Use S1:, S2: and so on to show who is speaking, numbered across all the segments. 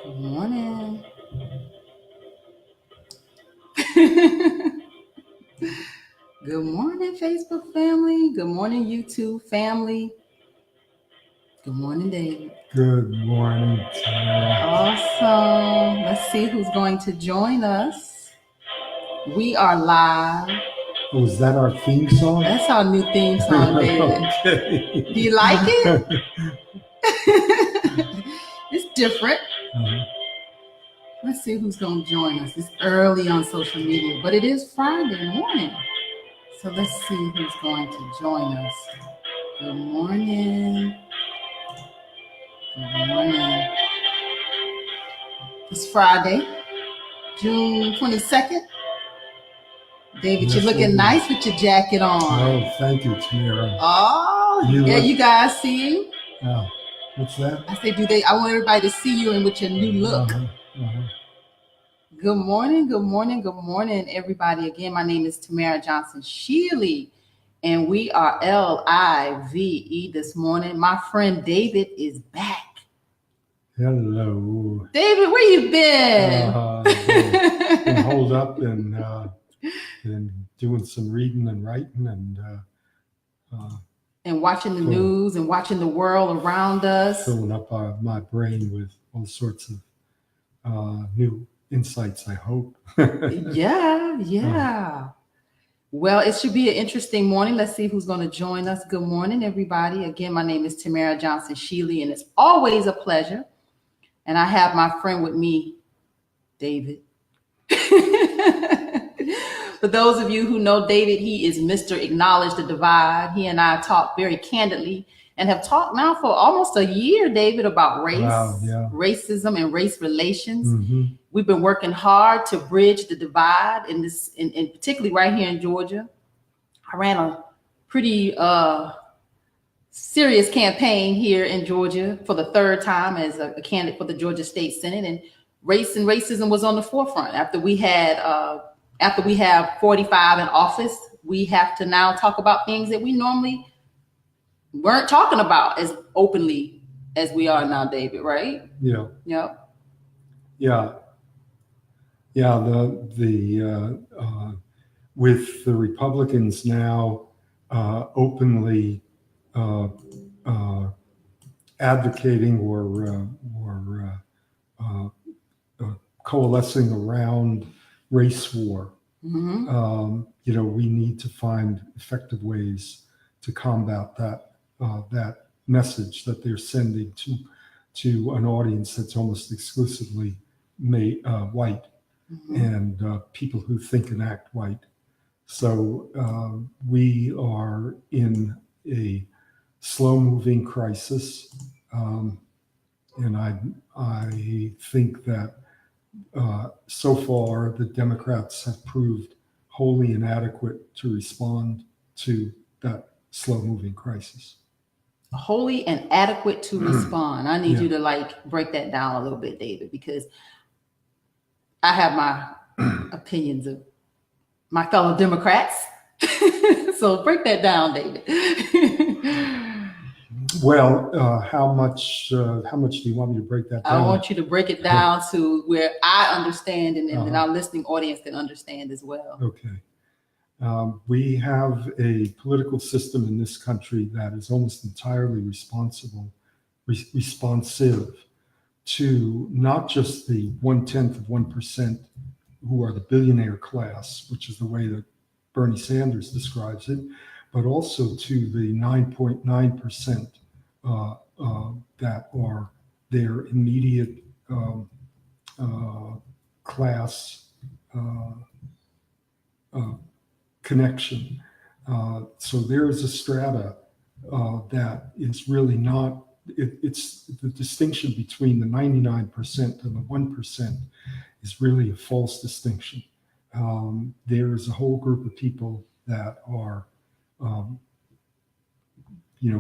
S1: Good morning. Good morning, Facebook family. Good morning, YouTube family. Good morning, David.
S2: Good morning, Tamara.
S1: Awesome. Let's see who's going to join us. We are live.
S2: Oh, is that our theme song?
S1: That's our new theme song, David.
S2: Okay.
S1: Do you like it? It's different. Let's see who's going to join us. It's early on social media, but it is Friday morning. So let's see who's going to join us. Good morning. Good morning. It's Friday, June 22nd. David,
S2: Yes,
S1: you're looking nice with your jacket on.
S2: Oh, thank you, Tamara.
S1: Oh, you guys see you?
S2: Oh, what's that?
S1: I say, I want everybody to see you and with your new look. Good morning, good morning, good morning, everybody. Again, my name is Tamara Johnson Shealy, and we are LIVE this morning. My friend David is back.
S2: Hello.
S1: David, where you been?
S2: Been holed up and doing some reading and writing
S1: and watching the news and watching the world around us.
S2: Filling up my brain with all sorts of new insights, I hope.
S1: Yeah. Well, it should be an interesting morning. Let's see who's going to join us. Good morning, everybody. Again, my name is Tamara Johnson Shealy, and it's always a pleasure. And I have my friend with me, David. For those of you who know David, he is Mr. Acknowledge the Divide. He and I talk very candidly and have talked now for almost a year, David, about race, racism, and race relations. Mm-hmm. We've been working hard to bridge the divide in this, and particularly right here in Georgia. I ran a pretty serious campaign here in Georgia for the third time as a candidate for the Georgia State Senate, and race and racism was on the forefront. After we have 45 in office, we have to now talk about things that we normally weren't talking about as openly as we are now, David, right?
S2: Yeah.
S1: Yep.
S2: Yeah. Yeah. With the Republicans now openly advocating or coalescing around race war, we need to find effective ways to combat that message that they're sending to an audience that's almost exclusively white and people who think and act white. So we are in a slow-moving crisis, and I think that so far the Democrats have proved wholly inadequate to respond to that slow-moving crisis.
S1: Wholly inadequate to respond. I need you to break that down a little bit, David, because I have my opinions of my fellow Democrats. So break that down, David.
S2: Well, how much do you want me to break that down?
S1: I want you to break it down to where I understand and our listening audience can understand as well.
S2: Okay. We have a political system in this country that is almost entirely responsive to not just the 0.1% who are the billionaire class, which is the way that Bernie Sanders describes it, but also to the 9.9% that are their immediate class connection. So there is a strata that is really not, it's the distinction between the 99% and the 1% is really a false distinction. There is a whole group of people that are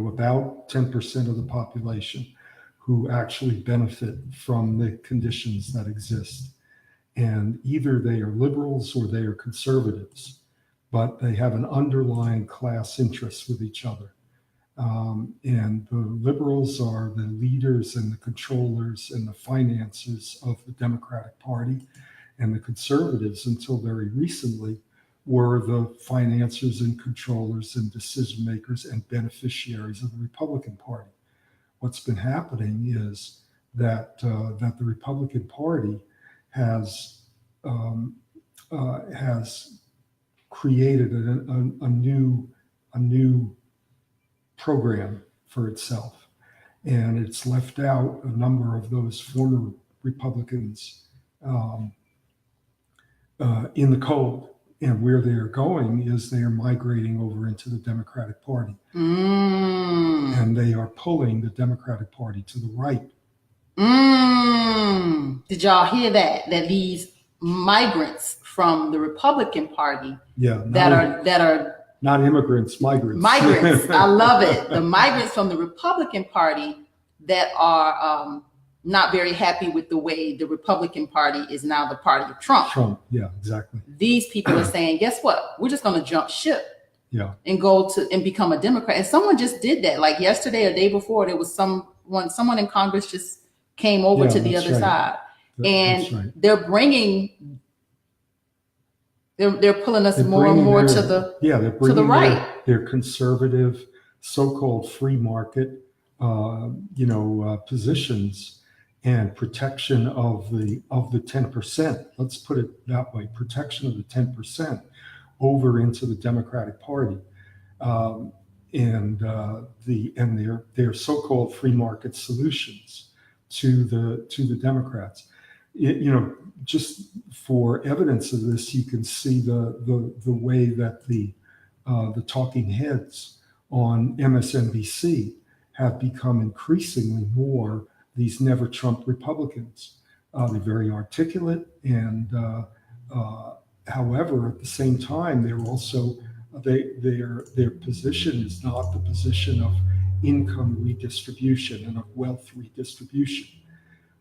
S2: about 10% of the population who actually benefit from the conditions that exist. And either they are liberals or they are conservatives, but they have an underlying class interest with each other. And the liberals are the leaders and the controllers and the financiers of the Democratic Party. And the conservatives, until very recently, were the financiers and controllers and decision makers and beneficiaries of the Republican Party. What's been happening is that that the Republican Party has created a new program for itself, and it's left out a number of those former Republicans in the cold. And where they're going is they are migrating over into the Democratic Party. And they are pulling the Democratic Party to the right.
S1: Did y'all hear that? That these migrants from the Republican Party that are
S2: not immigrants, migrants.
S1: Migrants. I love it. The migrants from the Republican Party that are not very happy with the way the Republican Party is now the party of Trump.
S2: Trump, yeah, exactly.
S1: These people are saying, guess what? We're just going to jump ship.
S2: Yeah.
S1: And go to and become a Democrat. And someone just did that. Like yesterday or day before, there was someone in Congress just came over to the other side. And they're bringing, they're pulling us more and more to the right.
S2: Their conservative, so-called free market, positions and protection of the 10%. Let's put it that way: protection of the 10% over into the Democratic Party, and their so-called free market solutions to the Democrats. Just for evidence of this, you can see the way that the talking heads on MSNBC have become increasingly more these never Trump Republicans. They're very articulate, and however, at the same time, they're also their position is not the position of income redistribution and of wealth redistribution.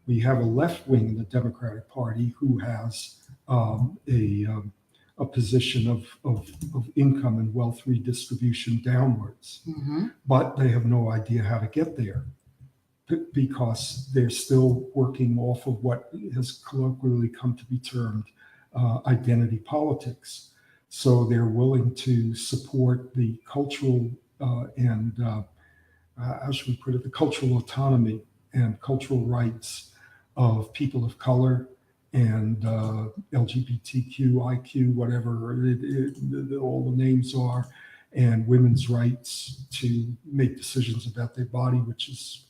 S2: We have a left wing in the Democratic Party who has a position of income and wealth redistribution downwards, but they have no idea how to get there because they're still working off of what has colloquially come to be termed identity politics. So they're willing to support the cultural and how should we put it, the cultural autonomy and cultural rights of people of color and LGBTQ, IQ, whatever all the names are, and women's rights to make decisions about their body, which is,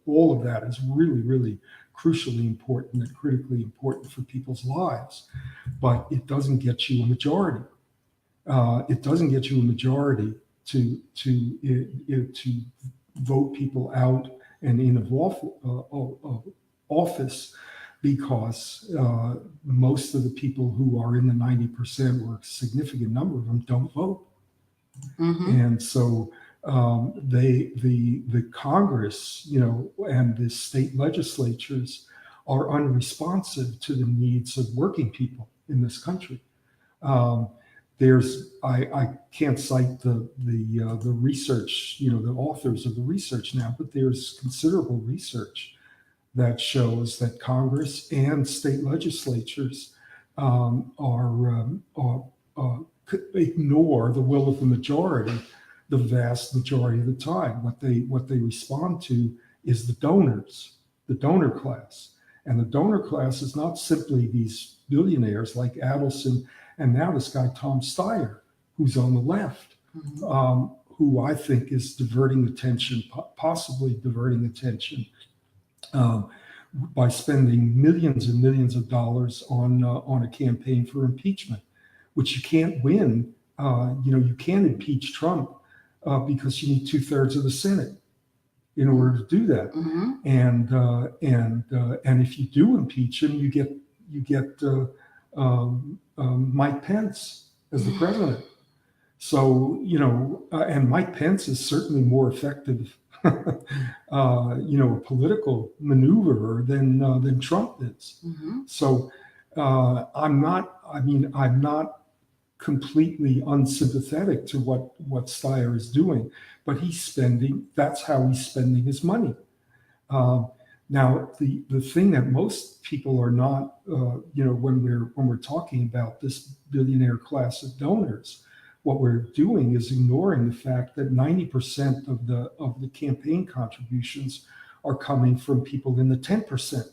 S2: all of that is really, really crucially important and critically important for people's lives. But it doesn't get you a majority. It doesn't get you a majority to vote people out and in of office, because most of the people who are in the 90%, or a significant number of them, don't vote. And so the Congress, and the state legislatures are unresponsive to the needs of working people in this country. I can't cite the research, the authors of the research now, but there's considerable research that shows that Congress and state legislatures ignore the will of the majority, the vast majority of the time. What they respond to is the donors, the donor class. And the donor class is not simply these billionaires like Adelson and now this guy Tom Steyer, who's on the left, who I think is diverting attention, possibly diverting attention, by spending millions and millions of dollars on a campaign for impeachment, which you can't win. You can't impeach Trump because you need 2/3 of the Senate in order to do that. And if you do impeach him, you get Mike Pence as the president. So and Mike Pence is certainly more effective, a political maneuverer than Trump is. So I'm not completely unsympathetic to what Steyer is doing, but that's how he's spending his money. Now, the thing that most people are not, when we're talking about this billionaire class of donors, what we're doing is ignoring the fact that 90% of the campaign contributions are coming from people in the 10%,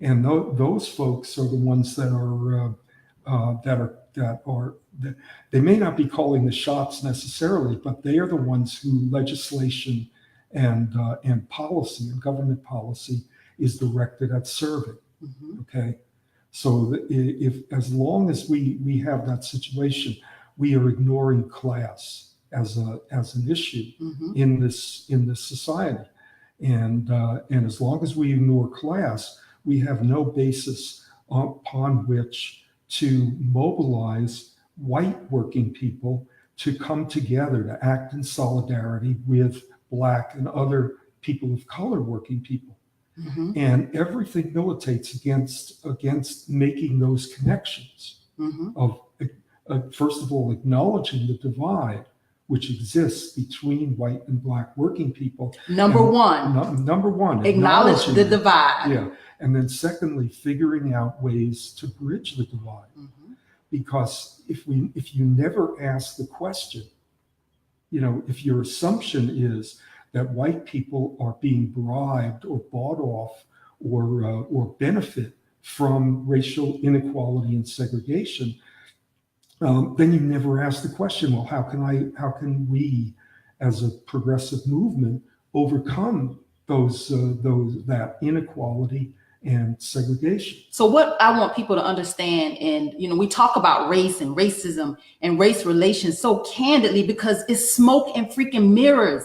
S2: and those folks are the ones that they may not be calling the shots necessarily, but they are the ones who legislation and policy and government policy is directed at serving.
S1: Mm-hmm.
S2: Okay, so if as long as we have that situation, we are ignoring class as an issue
S1: Mm-hmm.
S2: in this society, and as long as we ignore class, we have no basis upon which to mobilize white working people to come together to act in solidarity with Black and other people of color working people.
S1: Mm-hmm.
S2: And everything militates against making those connections
S1: Mm-hmm.
S2: of first of all, acknowledging the divide which exists between white and Black working people.
S1: Number one, acknowledge the divide.
S2: Yeah. And then secondly, figuring out ways to bridge the divide.
S1: Mm-hmm.
S2: Because if you never ask the question, if your assumption is that white people are being bribed or bought off or benefit from racial inequality and segregation, then you never ask the question, well, how can we as a progressive movement overcome that inequality and segregation?
S1: So what I want people to understand, and we talk about race and racism and race relations so candidly because it's smoke and freaking mirrors.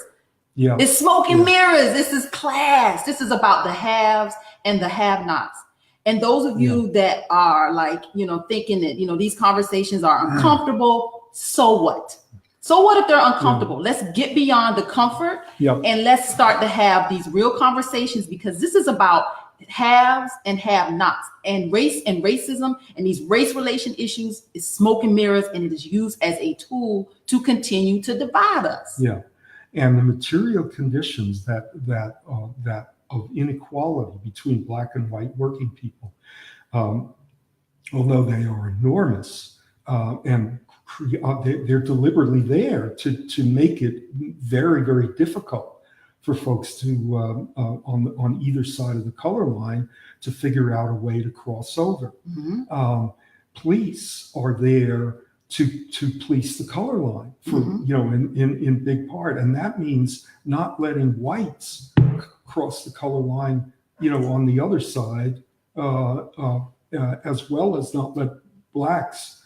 S2: Yeah,
S1: it's smoke and mirrors. This is class. This is about the haves and the have-nots. And those of you that are thinking that these conversations are uncomfortable, so what? So what if they're uncomfortable? Let's get beyond the comfort and let's start to have these real conversations, because this is about haves and have-nots, and race and racism and these race relation issues is smoke and mirrors, and it is used as a tool to continue to divide us.
S2: Yeah, and the material conditions that of inequality between Black and white working people, although they are enormous, and they're deliberately there to make it very, very difficult for folks to on either side of the color line to figure out a way to cross over.
S1: Mm-hmm.
S2: Police are there to police the color line for in big part, and that means not letting whites cross the color line on the other side, as well as not let Blacks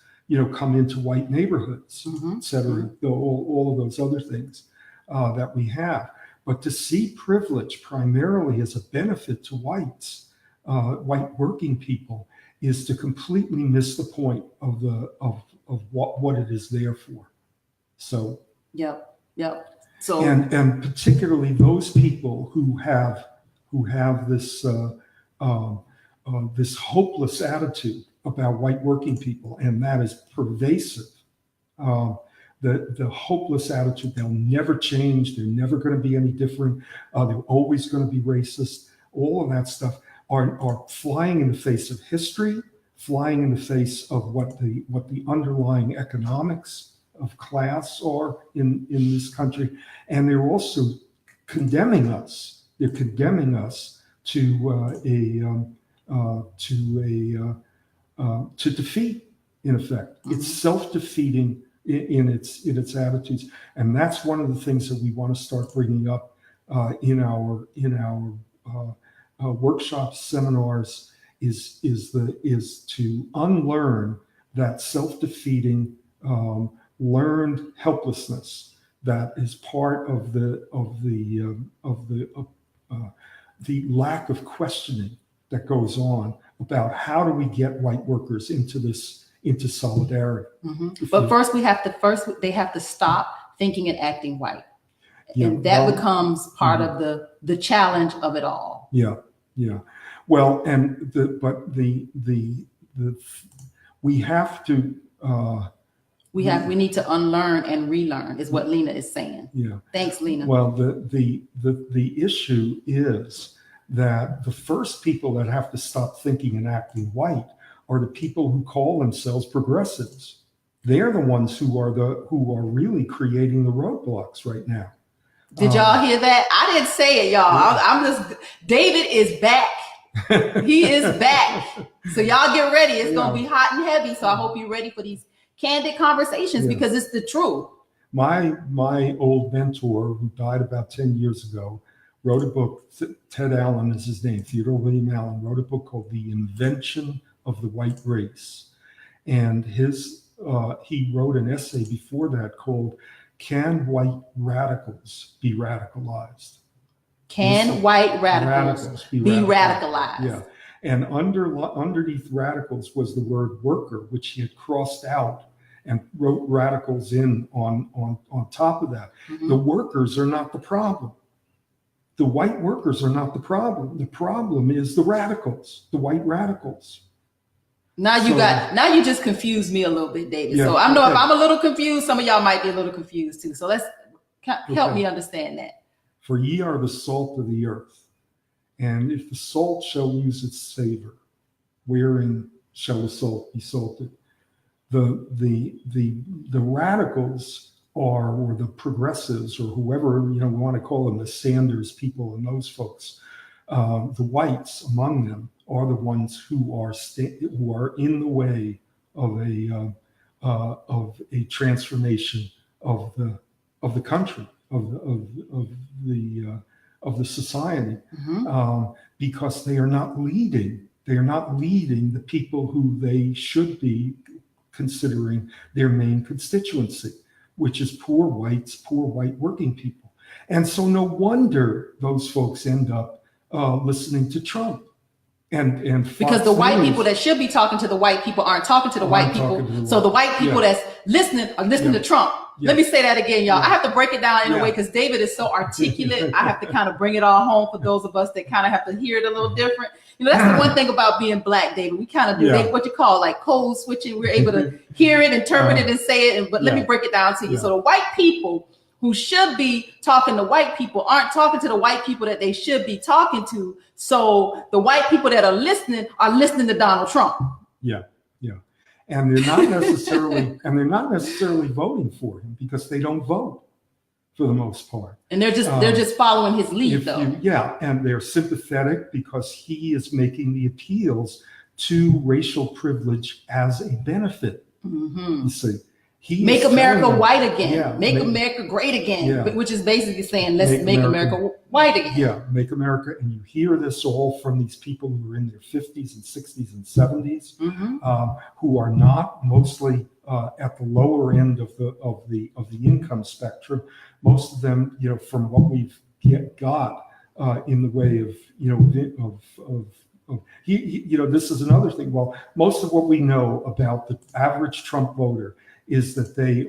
S2: come into white neighborhoods, et cetera, all of those other things that we have. But to see privilege primarily as a benefit to whites, white working people, is to completely miss the point of what it is there for. So
S1: yep. So
S2: and particularly those people who have this this hopeless attitude about white working people, and that is pervasive. The hopeless attitude, they'll never change, they're never going to be any different, they're always going to be racist, all of that stuff are flying in the face of history, flying in the face of what the underlying economics of class are in this country, and they're also condemning us. They're condemning us to defeat, in effect. It's self-defeating in its attitudes, and that's one of the things that we want to start bringing up in our workshops, seminars, is to unlearn that self-defeating learned helplessness that is part of the lack of questioning that goes on about how do we get white workers into solidarity.
S1: But first they have to stop thinking and acting white.
S2: Yeah,
S1: and that becomes part of the challenge of it all.
S2: Yeah. Well, and we have to
S1: We need to unlearn and relearn is what Lena is saying.
S2: Yeah.
S1: Thanks, Lena.
S2: Well, the issue is that the first people that have to stop thinking and acting white are the people who call themselves progressives. They're the ones who are really creating the roadblocks right now.
S1: Did y'all hear that? I didn't say it, y'all. I'm David is back. He is back. So y'all get ready. It's going to be hot and heavy. So I hope you're ready for these candid conversations because it's the truth.
S2: My old mentor, who died about 10 years ago, wrote a book. Ted Allen is his name. Theodore William Allen wrote a book called The Invention of the White Race. And he wrote an essay before that called Can White Radicals Be Radicalized?
S1: Can white radicals be radicalized?
S2: Yeah. And underneath radicals was the word worker, which he had crossed out and wrote radicals in on top of that. Mm-hmm. The workers are not the problem. The white workers are not the problem. The problem is the radicals, the white radicals.
S1: Now you just confused me a little bit, David. Yeah, so I know if I'm a little confused, some of y'all might be a little confused too. So let's help me understand that.
S2: For ye are the salt of the earth, and if the salt shall lose its savor, wherein shall the salt be salted? The radicals are, or the progressives, or whoever we want to call them, the Sanders people and those folks, the whites among them are the ones who are in the way of a transformation of the country, of the society, mm-hmm. Because they are not leading. They are not leading the people who they should be considering their main constituency, which is poor white working people. And so no wonder those folks end up listening to Trump. And
S1: because the white people that should be talking to the white people aren't talking to the white people. So the white people that's listening are listening to Trump. Yeah. Let me say that again, y'all. I have to break it down in a way because David is so articulate. I have to kind of bring it all home for those of us that kind of have to hear it a little different. That's the one thing about being Black, David. We kind of do what you call like code switching. We're able to hear it, interpret it, and say it. But let me break it down to you. So the white people who should be talking to white people aren't talking to the white people that they should be talking to. So the white people that are listening to Donald Trump.
S2: Yeah. And they're not necessarily voting for him because they don't vote for the most part.
S1: And they're just following his lead though.
S2: And they're sympathetic because he is making the appeals to racial privilege as a benefit. Mm-hmm. You see.
S1: Make America white again. Make America great again, which is basically saying let's make America white again.
S2: Yeah, make America. And you hear this all from these people who are in their 50s and 60s and 70s, mm-hmm. Who are not mostly at the lower end of the income spectrum. Most of them, from what we've got in the way of this is another thing. Well, most of what we know about the average Trump voter is that they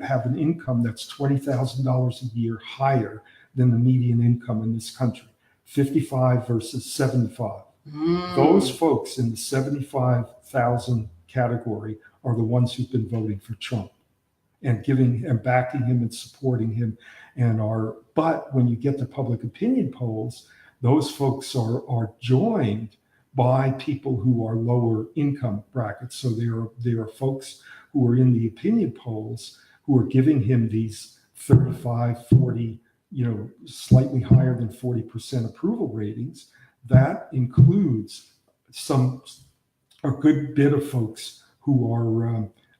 S2: have an income that's $20,000 a year higher than the median income in this country, 55 versus 75. Those folks in the 75,000 category are the ones who've been voting for Trump and backing him and supporting him but when you get to public opinion polls, those folks are joined by people who are lower income brackets. So there are folks who are in the opinion polls who are giving him these 35, 40, slightly higher than 40% approval ratings. That includes a good bit of folks who are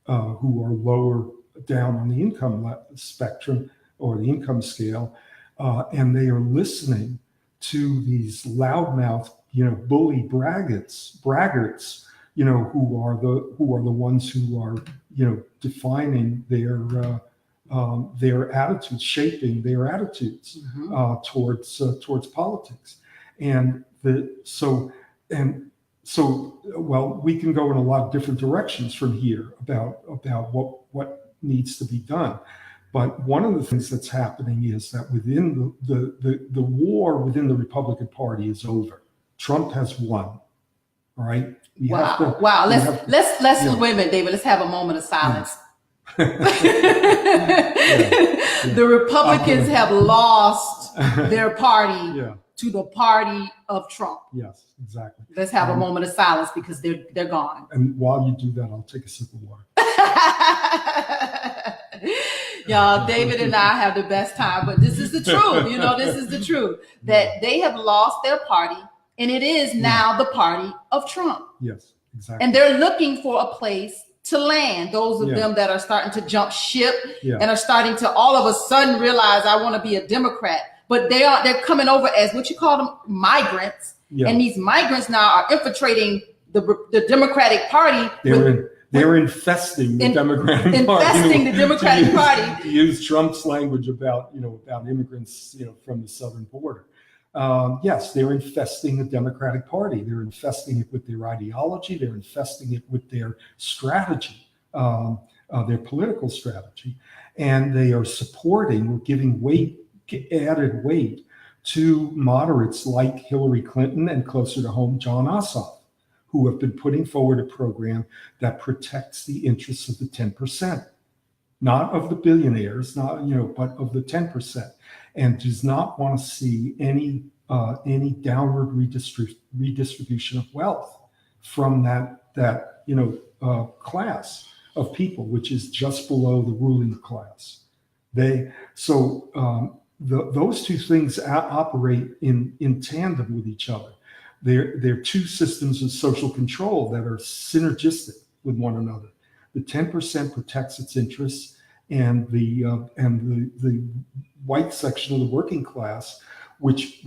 S2: lower down on the income spectrum or the income scale, and they are listening to these loudmouth, bully braggarts, who are the ones who are, defining their attitudes, shaping their attitudes mm-hmm. Towards politics, well, we can go in a lot of different directions from here about what needs to be done. But one of the things that's happening is that within the war within the Republican Party is over. Trump has won. All right.
S1: Wow. Let's wait a minute, David. Let's have a moment of silence. The Republicans have lost their party to the party of Trump.
S2: Yes, exactly.
S1: Let's have a moment of silence because they're gone.
S2: And while you do that, I'll take a sip of water.
S1: Y'all, David and I have the best time, but this is the truth. This is the truth, that they have lost their party, and it is now the party of Trump.
S2: Yes, exactly.
S1: And they're looking for a place to land. Those of them that are starting to jump ship and are starting to all of a sudden realize I want to be a Democrat, but they're coming over as what you call them migrants. Yeah. And these migrants now are infiltrating the Democratic Party.
S2: They're infesting the Democratic Party.
S1: Infesting the Democratic Party.
S2: To use Trump's language about immigrants, from the southern border. Yes, they're infesting the Democratic Party. They're infesting it with their ideology. They're infesting it with their strategy, their political strategy, and they are supporting or giving added weight to moderates like Hillary Clinton and, closer to home, John Ossoff, who have been putting forward a program that protects the interests of the 10%, not of the billionaires, but of the 10%, and does not want to see any downward redistribution of wealth from that class of people, which is just below the ruling class. Those two things operate in tandem with each other. They're two systems of social control that are synergistic with one another. The 10% protects its interests, and the white section of the working class, which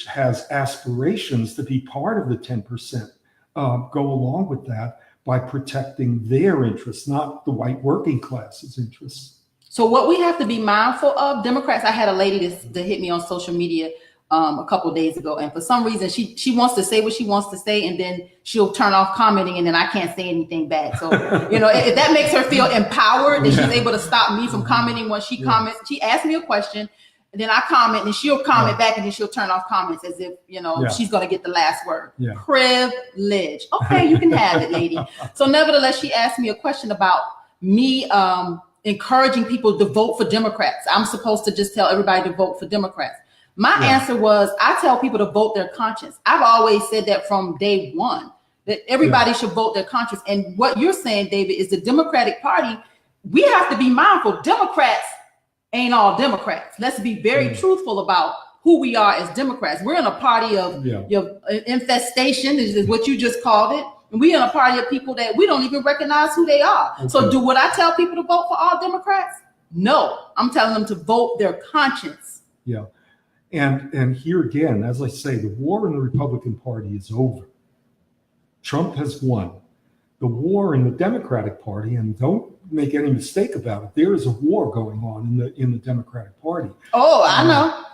S2: has aspirations to be part of the 10%, go along with that by protecting their interests, not the white working class's interests.
S1: So what we have to be mindful of, Democrats, I had a lady that hit me on social media a couple of days ago, and for some reason she wants to say what she wants to say, and then she'll turn off commenting, and then I can't say anything back. So if that makes her feel empowered, that she's able to stop me from commenting when she comments. She asked me a question, and then I comment, and she'll comment back, and then she'll turn off comments as if she's going to get the last word. Privilege. Okay, you can have it, lady. So nevertheless, she asked me a question about me encouraging people to vote for Democrats. I'm supposed to just tell everybody to vote for Democrats. My answer was, I tell people to vote their conscience. I've always said that from day one, that everybody should vote their conscience. And what you're saying, David, is the Democratic Party, we have to be mindful. Democrats ain't all Democrats. Let's be very truthful about who we are as Democrats. We're in a party of infestation, is what you just called it. And we're in a party of people that we don't even recognize who they are. Okay. So would I tell people to vote for all Democrats? No, I'm telling them to vote their conscience.
S2: Yeah. And here again, as I say, the war in the Republican Party is over. Trump has won. The war in the Democratic Party, and don't make any mistake about it, there is a war going on in the Democratic Party.
S1: Oh, I
S2: know.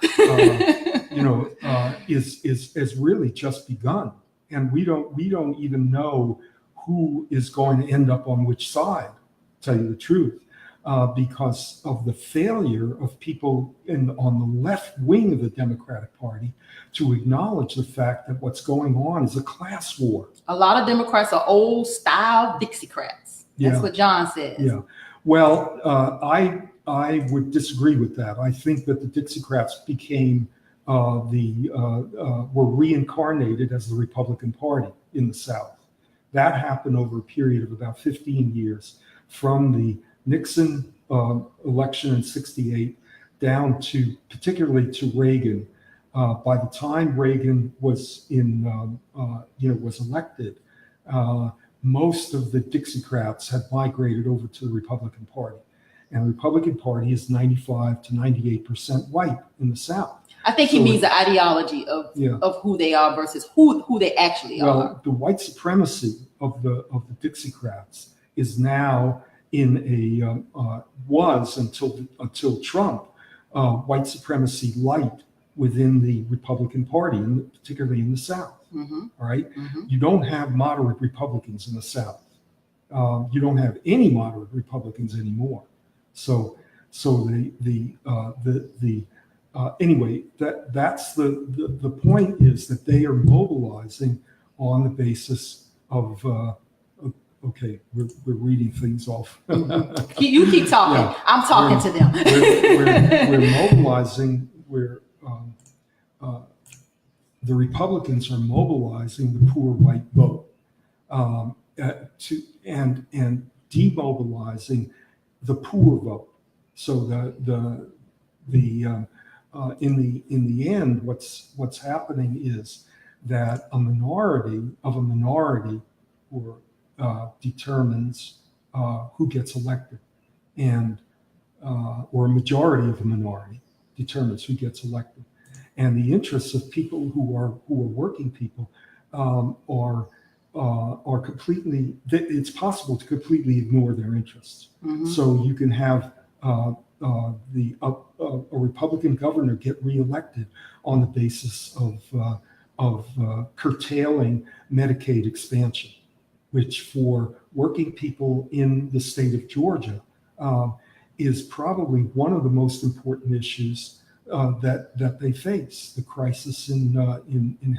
S2: Is really just begun, and we don't even know who is going to end up on which side. To tell you the truth. Because of the failure of people on the left wing of the Democratic Party to acknowledge the fact that what's going on is a class war.
S1: A lot of Democrats are old style Dixiecrats. That's what John says.
S2: Yeah. Well, I would disagree with that. I think that the Dixiecrats became were reincarnated as the Republican Party in the South. That happened over a period of about 15 years, from the Nixon election in '68 down to particularly to Reagan. By the time Reagan was was elected, most of the Dixiecrats had migrated over to the Republican Party, and the Republican Party is 95 to 98% white in the South.
S1: I think he means the ideology of who they are versus who they actually are.
S2: Well, the white supremacy of the Dixiecrats is now was until Trump, white supremacy light within the Republican Party, particularly in the South. Mm-hmm. All right, you don't have moderate Republicans in the South. You don't have any moderate Republicans anymore. So anyway, that's the point is that they are mobilizing on the basis of okay, we're reading things off.
S1: You keep talking.
S2: Yeah.
S1: I'm talking to them.
S2: We're mobilizing. The Republicans are mobilizing the poor white vote and demobilizing the poor vote. So in the end, what's happening is that a minority or determines who gets elected, and or a majority of a minority determines who gets elected, and the interests of people who are working people are completely. It's possible to completely ignore their interests.
S1: Mm-hmm.
S2: So you can have a Republican governor get reelected on the basis of curtailing Medicaid expansion, which for working people in the state of Georgia is probably one of the most important issues that they face, the crisis in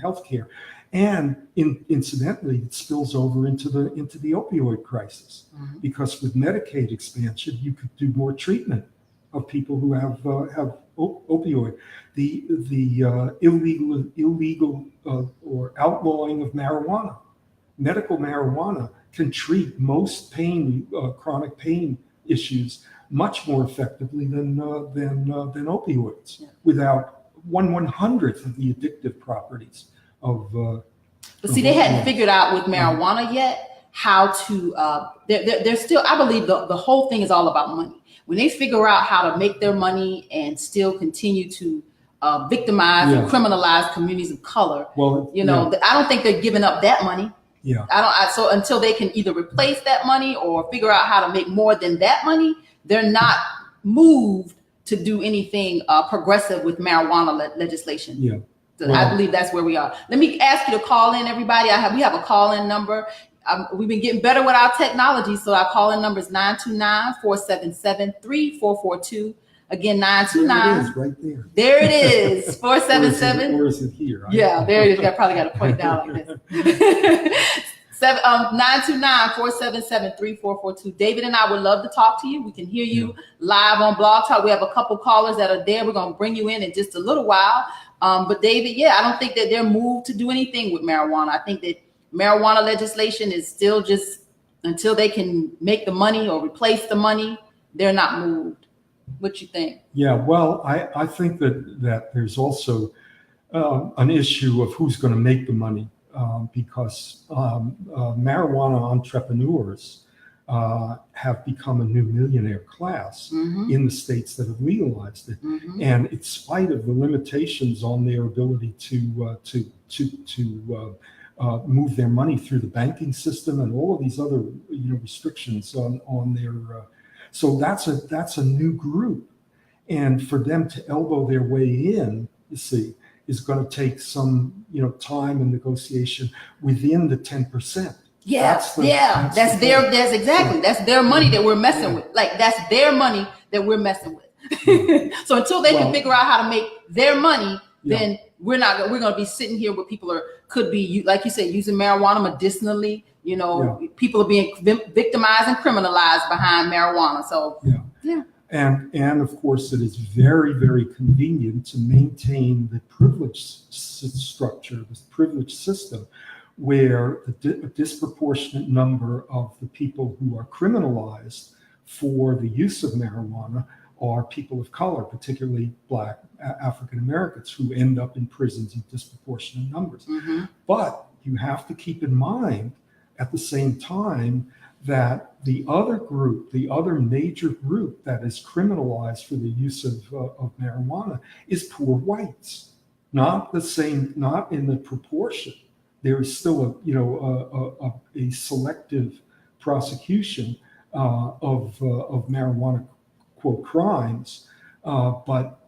S2: healthcare, and incidentally, it spills over into the opioid crisis,
S1: Mm-hmm.
S2: because with Medicaid expansion, you could do more treatment of people who have opioid. The illegal or outlawing of marijuana, medical marijuana, can treat most chronic pain issues much more effectively than opioids,
S1: Yeah.
S2: without 1/100th of the addictive properties of.
S1: But see, they hadn't figured out with marijuana yet how to. They're still. I believe the whole thing is all about money. When they figure out how to make their money and still continue to victimize and criminalize communities of color, I don't think they're giving up that money.
S2: Yeah.
S1: So until they can either replace that money or figure out how to make more than that money, they're not moved to do anything progressive with marijuana legislation.
S2: Yeah.
S1: So I believe that's where we are. Let me ask you to call in, everybody. We have a call-in number. We've been getting better with our technology, so our call-in number is 929-477-3442. Again, 929.
S2: There it is, right there.
S1: There it is, 477.
S2: Or is it here?
S1: Yeah, there it is. I probably got to point it down like this. 929-477-3442. David and I would love to talk to you. We can hear you live on Blog Talk. We have a couple callers that are there. We're going to bring you in just a little while. But David, I don't think that they're moved to do anything with marijuana. I think that marijuana legislation is still just, until they can make the money or replace the money, they're not moved. What you think? Yeah,
S2: well, I think that there's also an issue of who's going to make the money, because marijuana entrepreneurs have become a new millionaire class in the states that have legalized it, and in spite of the limitations on their ability to move their money through the banking system and all of these other restrictions on their. So that's a new group, and for them to elbow their way in, you see, is going to take some time and negotiation within the 10%. That's
S1: their money that we're messing with. Like, that's their money that we're messing with. So until they can figure out how to make their money, then we're going to be sitting here where people could be, like you said, using marijuana medicinally. People are being victimized and criminalized behind marijuana. So
S2: And of course, it is very, very convenient to maintain the privilege structure, this privilege system, where a disproportionate number of the people who are criminalized for the use of marijuana are people of color, particularly Black African Americans, who end up in prisons in disproportionate numbers. But you have to keep in mind at the same time that the other major group that is criminalized for the use of marijuana is poor whites. Not in the proportion. There is still a selective prosecution of marijuana quote crimes, but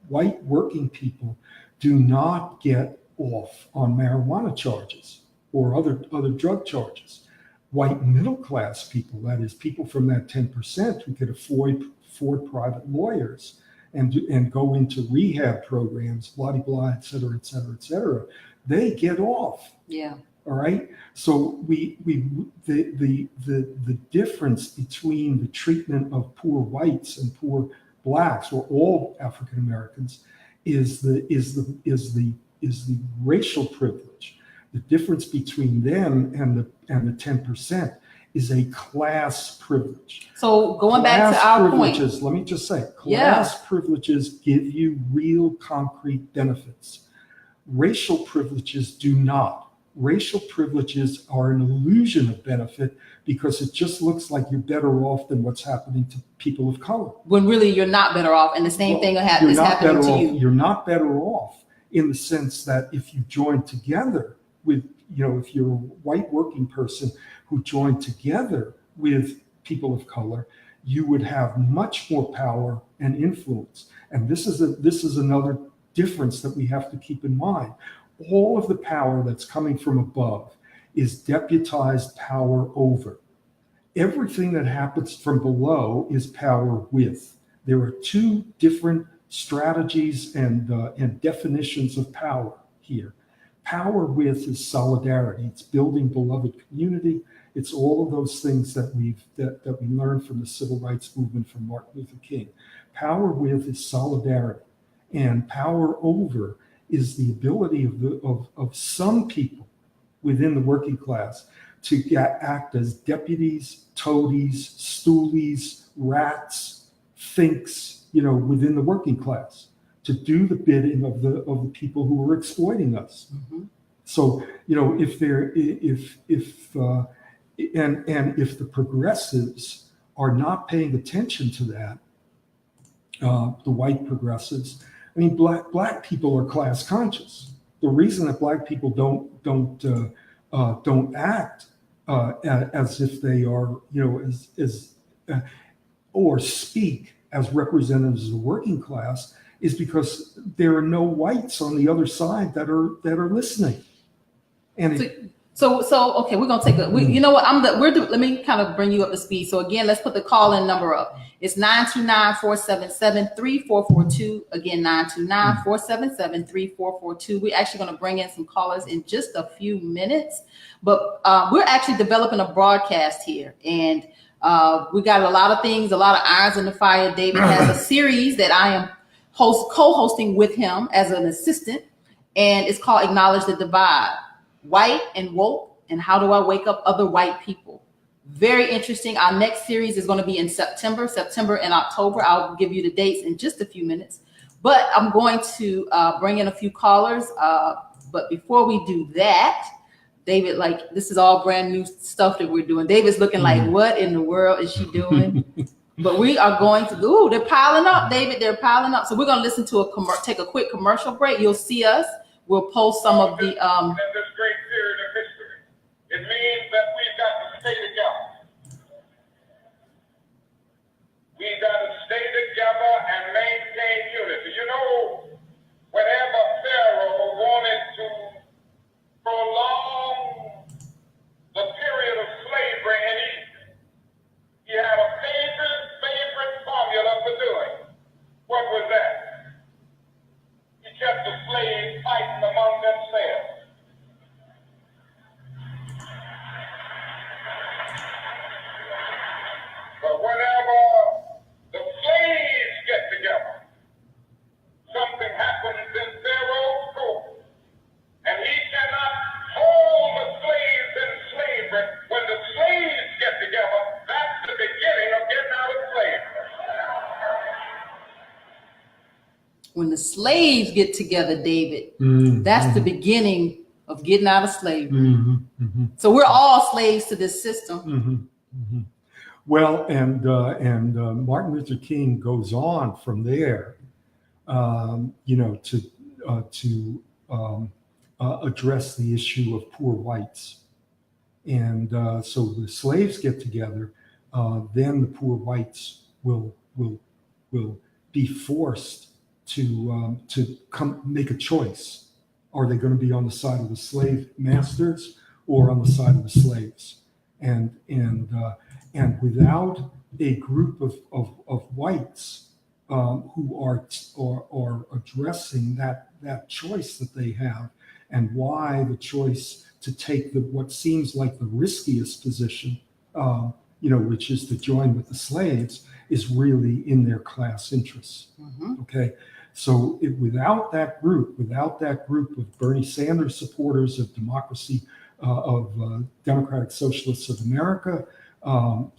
S2: white working people do not get off on marijuana charges or other drug charges. White middle class people, that is, people from that 10% who could afford private lawyers and go into rehab programs, blah, blah, blah, et cetera, et cetera, et cetera, they get off.
S1: Yeah.
S2: All right. So the difference between the treatment of poor whites and poor blacks, or all African Americans, is the racial privilege. The difference between them and the 10% is a class privilege.
S1: So going back to our point,
S2: let me just say, class privileges give you real concrete benefits. Racial privileges do not. Racial privileges are an illusion of benefit because it just looks like you're better off than what's happening to people of color.
S1: When really you're not better off, and the same thing is happening to you.
S2: You're not better off in the sense that if you join together with, if you're a white working person who joined together with people of color, you would have much more power and influence. And this is another difference that we have to keep in mind. All of the power that's coming from above is deputized power over. Everything that happens from below is power with. There are two different strategies and definitions of power here. Power with is solidarity. It's building beloved community. It's all of those things that we learned from the civil rights movement from Martin Luther King. Power with is solidarity, and power over is the ability of some people within the working class to act as deputies, toadies, stoolies, rats, finks, within the working class, to do the bidding of the people who are exploiting us. Mm-hmm. So, if the progressives are not paying attention to that, the white progressives, I mean, black people are class conscious. The reason that black people don't act as if they are, or speak as representatives of the working class is because there are no whites on the other side that are listening. And
S1: so okay, we're gonna take you know what? Let me kind of bring you up to speed. So again, let's put the call-in number up. It's 929-477-3442. Again, 929-477-3442. We're actually going to bring in some callers in just a few minutes, but we're actually developing a broadcast here, and we got a lot of things, a lot of irons in the fire. David has a series that I am co-hosting with him as an assistant, and it's called Acknowledge the Divide. White and woke, and how do I wake up other white people? Very interesting. Our next series is going to be in September and October. I'll give you the dates in just a few minutes, but I'm going to bring in a few callers. But before we do that, David, this is all brand new stuff that we're doing. David's looking like, what in the world is she doing? But we are going to they're piling up, David. They're piling up. So we're going to listen to take a quick commercial break. You'll see us. We'll post some of the
S3: this great period of history. It means that we've got to stay together. We've got to stay together and maintain unity. Whenever Pharaoh wanted to prolong the period of slavery in Egypt, he had a favorite formula for doing. What was that? He kept the slaves fighting among themselves. But whenever the slaves get together, something happens in Pharaoh's court, and he cannot hold the slaves in slavery. When the slaves get together, that's the beginning of getting out of slavery.
S1: When the slaves get together, David, that's the beginning of getting out of slavery. Mm-hmm, mm-hmm. So we're all slaves to this system.
S2: Mm-hmm, mm-hmm. Well, and Martin Luther King goes on from there, to address the issue of poor whites. And so the slaves get together, then the poor whites will be forced to come make a choice. Are they going to be on the side of the slave masters or on the side of the slaves? And without a group of whites who are addressing that choice that they have, and why the choice to take what seems like the riskiest position, which is to join with the slaves, is really in their class interests. Okay, so without that group of Bernie Sanders supporters of democracy, of Democratic Socialists of America, of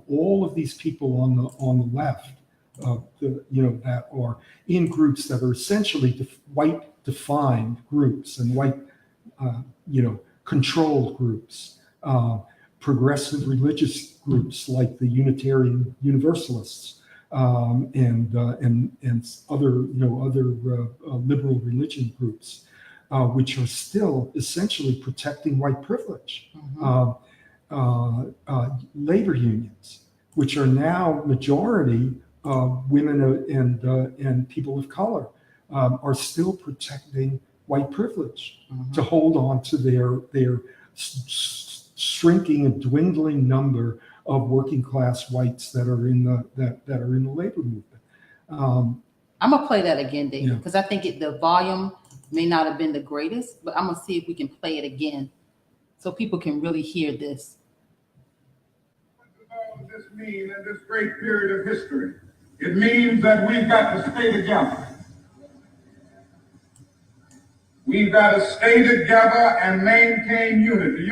S2: all of these people on the left, that are in groups that are essentially white defined groups and white, controlled groups, progressive religious groups like the Unitarian Universalists, and other liberal religion groups, which are still essentially protecting white privilege. Labor unions, which are now majority women and people of color, are still protecting white privilege to hold on to their shrinking and dwindling number of working class whites that are in the labor movement.
S1: I'm gonna play that again, David, because I think the volume may not have been the greatest, but I'm gonna see if we can play it again so people can really hear this.
S3: What does this mean in this great period of history? It means that we've got to stay together. We've got to stay together and maintain unity.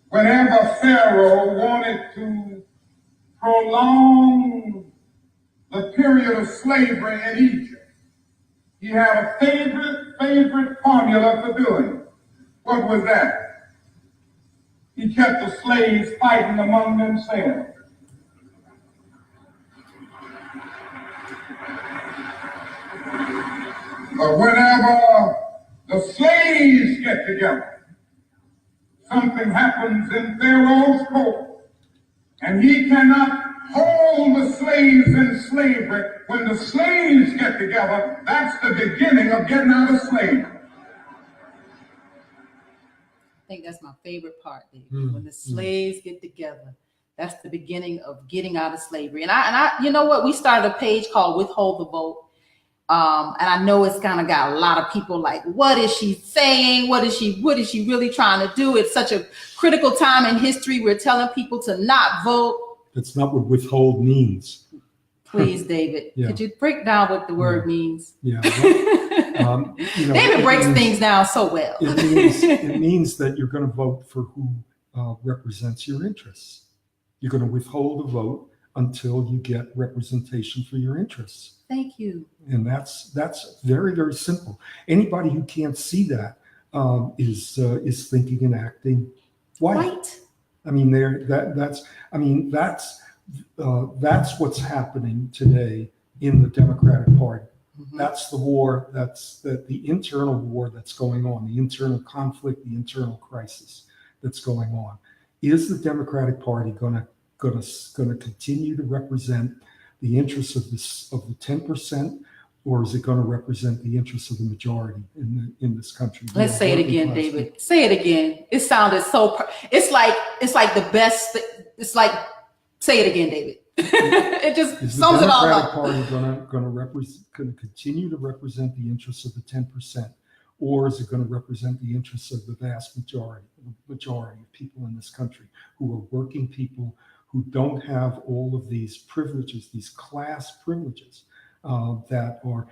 S3: Whenever Pharaoh wanted to prolong the period of slavery in Egypt, he had a favorite formula for doing it. What was that? He kept the slaves fighting among themselves. But whenever the slaves get together, something happens in Pharaoh's court, and he cannot hold the slaves in slavery. When the slaves get together, that's the beginning of getting out of slavery.
S1: I think that's my favorite part, David. When the slaves get together, that's the beginning of getting out of slavery. And I, you know what? We started a page called Withhold the Vote. And I know it's kind of got a lot of people like, what is she saying? What is she really trying to do? It's such a critical time in history. We're telling people to not vote.
S2: That's not what withhold means.
S1: Please, David, could you break down what the word means?
S2: Yeah. Well,
S1: David breaks things down so well.
S2: It means that you're going to vote for who represents your interests. You're going to withhold a vote until you get representation for your interests.
S1: Thank you.
S2: And that's very, very simple. Anybody who can't see that is thinking and acting white. I mean, that's what's happening today in the Democratic Party. That's the war. That's the internal war that's going on, the internal conflict, the internal crisis that's going on. Is the Democratic Party going to continue to represent the interests of the 10%, or is it going to represent the interests of the majority in this country?
S1: Let's say it again, David. Say it again. It sounded so. It's like the best. It's like, say it again, David. It just sums it all up.
S2: Is the Democratic Party going to continue to represent the interests of the 10%, or is it going to represent the interests of the vast majority of people in this country who are working people, who don't have all of these privileges, these class privileges that are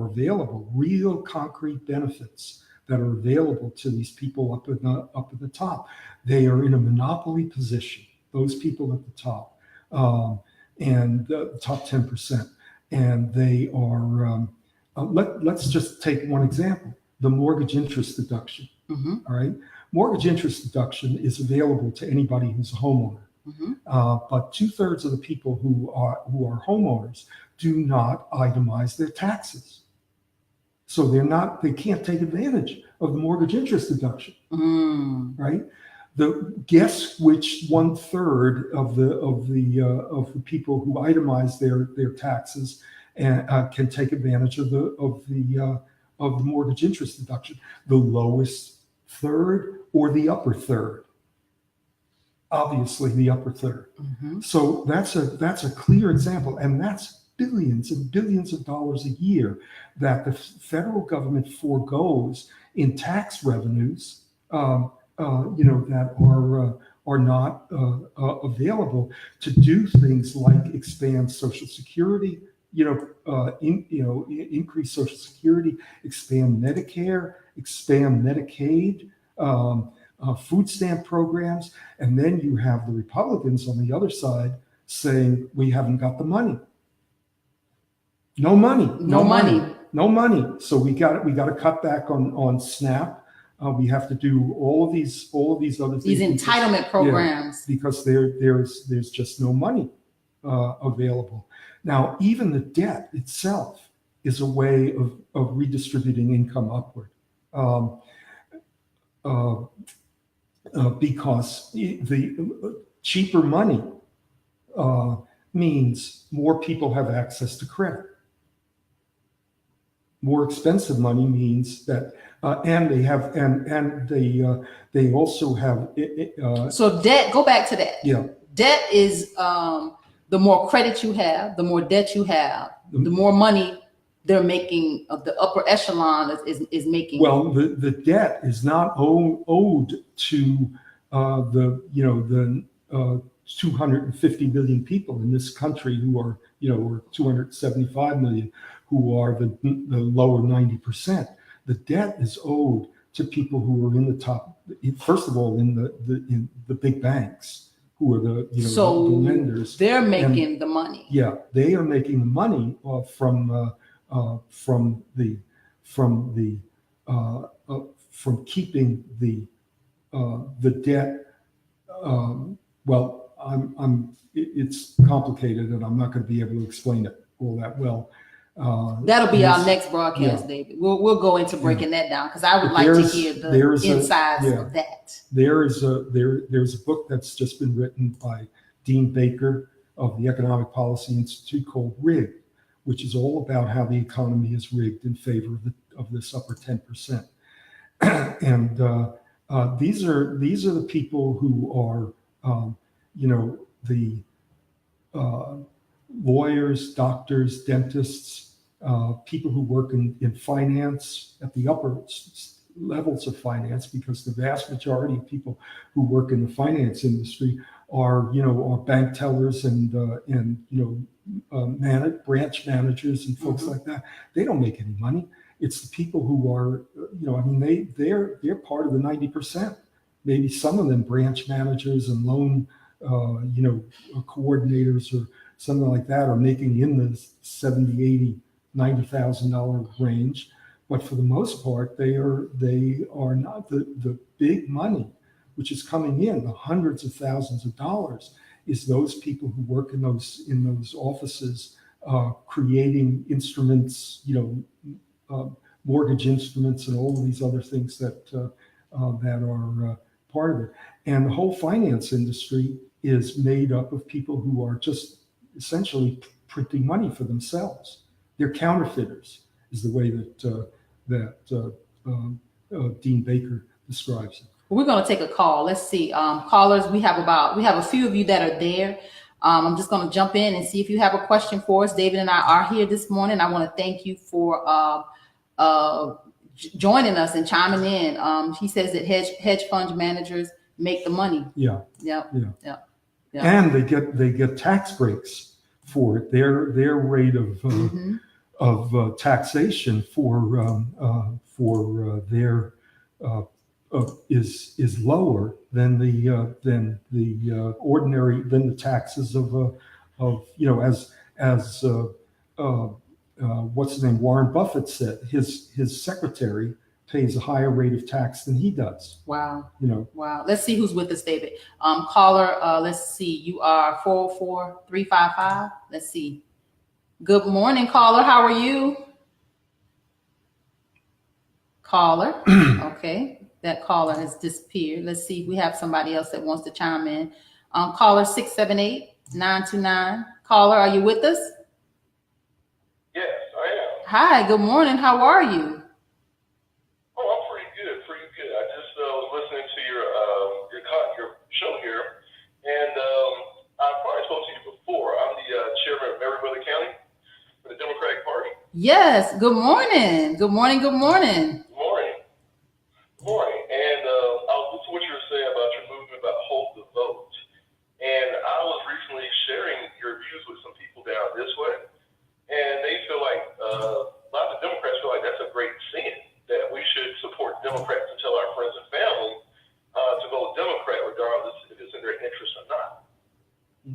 S2: available, real concrete benefits that are available to these people up at the top. They are in a monopoly position, those people at the top, and the top 10%. And they are, let's just take one example, the mortgage interest deduction. All right. Mortgage interest deduction is available to anybody who's a homeowner. But 2/3 of the people who are homeowners do not itemize their taxes. So they can't take advantage of the mortgage interest deduction. Right? Guess which 1/3 of the people who itemize their taxes and can take advantage of the mortgage interest deduction? The lowest third or the upper third? obviously the upper third.
S1: Mhm.
S2: So that's a clear example, and that's billions and billions of dollars a year that the federal government foregoes in tax revenues, that are not available to do things like expand Social Security, increase Social Security, expand Medicare, expand Medicaid. Food stamp programs, and then you have the Republicans on the other side saying we haven't got the money. No money.
S1: No money.
S2: No money. So we got to cut back on SNAP. We have to do all of these other things.
S1: These entitlement programs.
S2: Because there's just no money available. Now, even the debt itself is a way of redistributing income upward. Because the cheaper money means more people have access to credit. More expensive money means that, and they also have.
S1: So debt. Go back to that.
S2: Yeah.
S1: Debt is the more credit you have, the more debt you have, the more money they're making. The upper echelon is making.
S2: Well, the debt is not owed to the 250 million people in this country who are, or 275 million who are the lower 90%. The debt is owed to people who are in the top. First of all, in the big banks, who are the the lenders.
S1: They're making the money.
S2: Yeah, they are making the money from keeping the debt. It's complicated, and I'm not going to be able to explain it all that well.
S1: That'll be our next broadcast, David. We'll go into breaking that down, because I would like to hear the insides of that.
S2: There's a book that's just been written by Dean Baker of the Economic Policy Institute called Rigged, which is all about how the economy is rigged in favor of this upper 10%. And these are the people who are the lawyers, doctors, dentists, people who work in finance at the upper levels of finance, because the vast majority of people who work in the finance industry are bank tellers and branch managers and folks like that. They don't make any money. It's the people who are, they're part of the 90%. Maybe some of them branch managers and loan, coordinators or something like that are making in the $70,000, $80,000, $90,000 range. But for the most part, they are not the big money, which is coming in, the hundreds of thousands of dollars, is those people who work in those offices, creating instruments, mortgage instruments, and all of these other things that are part of it. And the whole finance industry is made up of people who are just essentially printing money for themselves. They're counterfeiters, is the way that Dean Baker describes it.
S1: We're going to take a call. Let's see. Callers, we have a few of you that are there. I'm just going to jump in and see if you have a question for us. David and I are here this morning. I want to thank you for joining us and chiming in. He says that hedge fund managers make the money.
S2: Yeah.
S1: Yep.
S2: And they get tax breaks for it. Their rate of taxation for their is lower than the ordinary, than the taxes of what's his name, Warren Buffett said his secretary pays a higher rate of tax than he does.
S1: Wow. Wow. Let's see who's with us, David. Caller, let's see. You are 44355. Let's see. Good morning, caller. How are you? Caller. Okay. That caller has disappeared. Let's see if we have somebody else that wants to chime in. Caller 678-929. Caller, are you with us?
S3: Yes, I am.
S1: Hi, good morning. How are you?
S3: Oh, I'm pretty good. I just was listening to your show here,
S1: Yes. Good morning. Good morning. Good morning.
S3: Morning. Morning. And I'll listen to what you were saying about your movement about hold the vote. And I was recently sharing your views with some people down this way, and they feel like a lot of the Democrats feel like that's a great sin, that we should support Democrats and tell our friends and family to vote Democrat regardless if it's in their interest or not.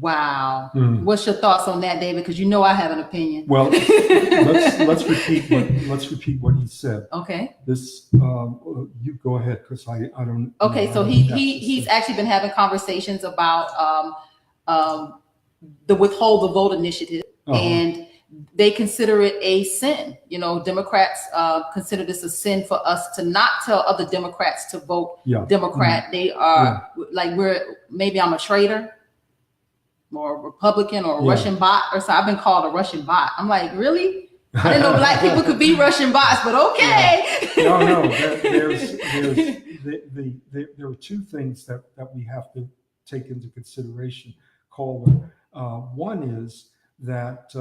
S1: Wow. What's your thoughts on that, David? Because you know I have an opinion.
S2: Well, let's repeat what he said.
S1: Okay.
S2: This you go ahead, because I don't.
S1: Okay, so he's actually been having conversations about the Withhold the Vote initiative, and they consider it a sin. You know, Democrats consider this a sin for us to not tell other Democrats to vote Democrat. They are like maybe I'm a traitor, or a Republican, or a Russian bot, or so. I've been called a Russian bot. I'm like, really? I didn't know black people could be Russian bots, but okay.
S2: No. There are two things that we have to take into consideration, caller. One is that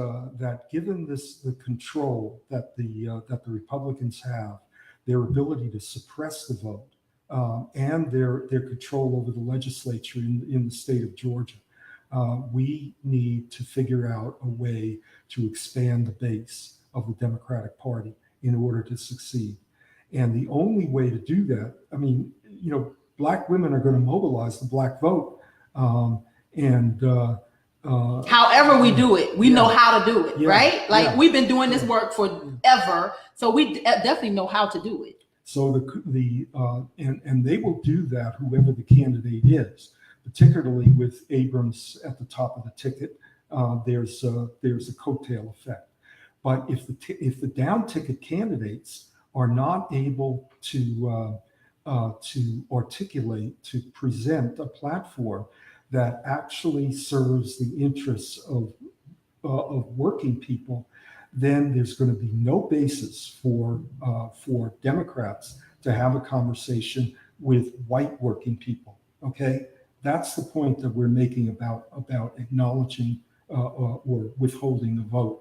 S2: given the control that the Republicans have, their ability to suppress the vote, and their control over the legislature in the state of Georgia, we need to figure out a way to expand the base of the Democratic Party in order to succeed. And the only way to do that, I mean, you know, black women are going to mobilize the black vote.
S1: However we do it, we know how to do it, right? Like we've been doing this work forever, so we definitely know how to do it.
S2: So and they will do that, whoever the candidate is, particularly with Abrams at the top of the ticket. There's a coattail effect. But if the down ticket candidates are not able to articulate, to present a platform that actually serves the interests of working people, then there's going to be no basis for Democrats to have a conversation with white working people. Okay, that's the point that we're making about acknowledging or withholding the vote.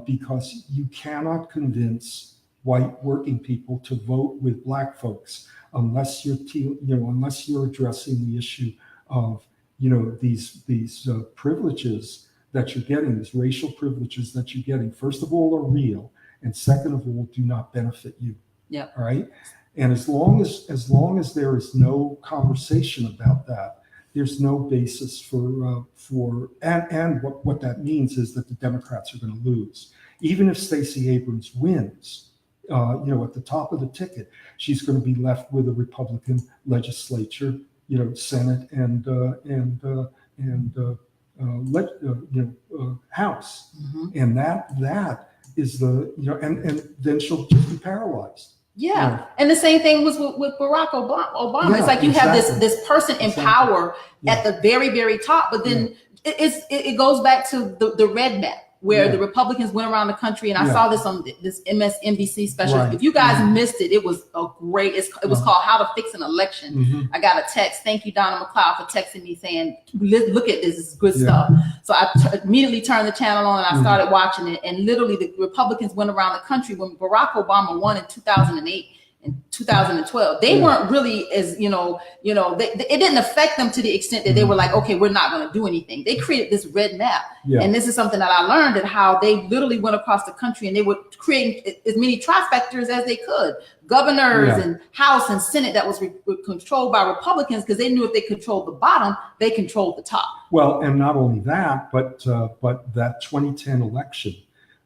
S2: Because you cannot convince white working people to vote with black folks unless you're addressing the issue of these privileges that you're getting, these racial privileges that you're getting. First of all, are real, and second of all, do not benefit you.
S1: Yeah.
S2: All right. And as long as there is no conversation about that, there's no basis for what that means is that the Democrats are going to lose. Even if Stacey Abrams wins, at the top of the ticket, she's going to be left with a Republican legislature, Senate and House, and that is and then she'll just be paralyzed.
S1: Yeah. And the same thing was with Barack Obama. It's like you have this person in power at the very, very top, but then it goes back to the red map, where the Republicans went around the country, and I saw this on this MSNBC special.
S2: Right.
S1: If you guys missed it, it was it was called How to Fix an Election. I got a text. Thank you, Donna McLeod, for texting me saying, look at this. This is good stuff. So I immediately turned the channel on and I started watching it. And literally the Republicans went around the country when Barack Obama won in 2008 and 2012. They weren't really as, it didn't affect them to the extent that they were like, okay, we're not going to do anything. They created this red map. And this is something that I learned, and how they literally went across the country and they were creating as many trifectas as they could. Governors and House and Senate that was controlled by Republicans, because they knew if they controlled the bottom, they controlled the top.
S2: Well, and not only that, but that 2010 election,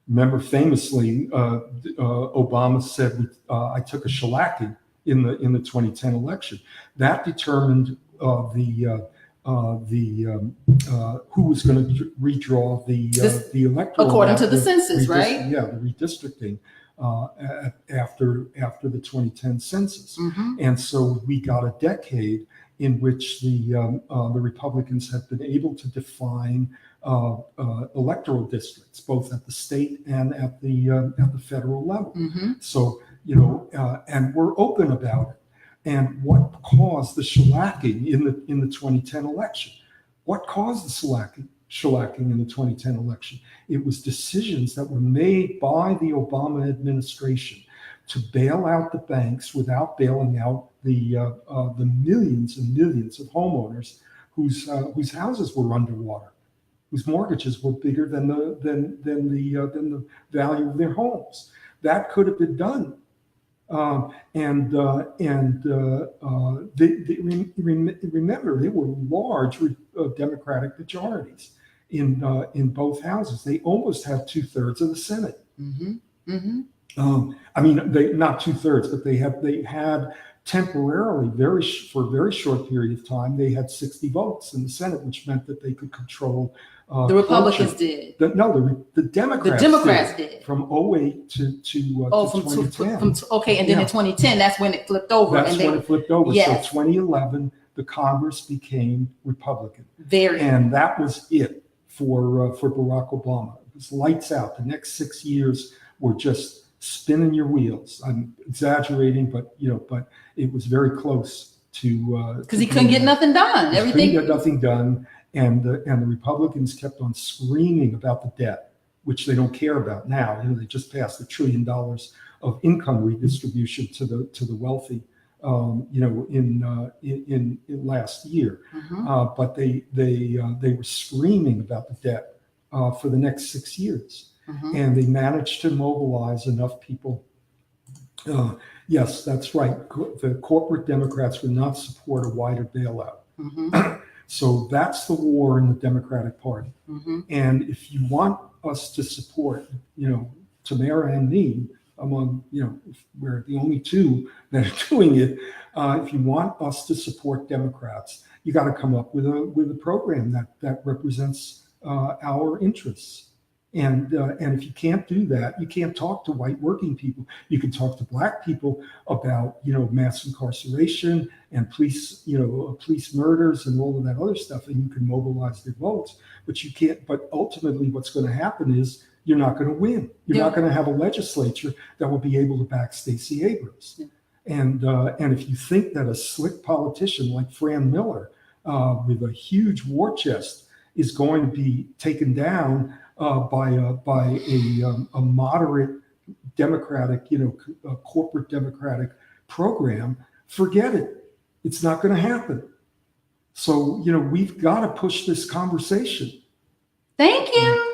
S2: remember famously, Obama said, I took a shellacking in the 2010 election. That determined who was going to redraw the electoral
S1: according to the census, right?
S2: Yeah, the redistricting after the 2010 census. And so we got a decade in which the Republicans have been able to define electoral districts, both at the state and at the federal level. So and we're open about it. And what caused the shellacking in the 2010 election? What caused the shellacking in the 2010 election. It was decisions that were made by the Obama administration to bail out the banks without bailing out the millions and millions of homeowners whose houses were underwater, whose mortgages were bigger than the value of their homes. That could have been done. Remember, there were large Democratic majorities in both houses. They almost had 2/3 of the Senate.
S1: Mm-hmm. Mm-hmm.
S2: I mean, they not 2/3, but they had temporarily, for a very short period of time, they had 60 votes in the Senate, which meant that they could control.
S1: The Republicans did.
S2: The Democrats.
S1: The Democrats did.
S2: From 2008 to 2010.
S1: Okay, and then in 2010, that's when it flipped over.
S2: That's when it flipped over.
S1: Yes.
S2: So 2011, the Congress became Republican.
S1: Very.
S2: And that was it for Barack Obama. It was lights out. The next 6 years were just spinning your wheels. I'm exaggerating, but it was very close to
S1: because he couldn't get nothing done.
S2: Couldn't get nothing done, and the Republicans kept on screaming about the debt, which they don't care about now. They just passed $1 trillion of income redistribution to the wealthy, in last year.
S1: Mm-hmm.
S2: But they were screaming about the debt for the next 6 years. Mm-hmm. And they managed to mobilize enough people. Yes, that's right. The corporate Democrats would not support a wider bailout. Mm-hmm. So that's the war in the Democratic Party. Mm-hmm. And if you want us to support, Tamara and me, among, we're the only two that are doing it. If you want us to support Democrats, you got to come up with a program that represents our interests. And if you can't do that, you can't talk to white working people. You can talk to black people about mass incarceration and police murders and all of that other stuff, and you can mobilize their votes. But you can't. But ultimately, what's going to happen is you're not going to win. You're not going to have a legislature that will be able to back Stacey Abrams. Yeah. And if you think that a slick politician like Fran Miller with a huge war chest is going to be taken down by a moderate Democratic, a corporate Democratic program, forget it. It's not going to happen. So, we've got to push this conversation.
S1: Thank you.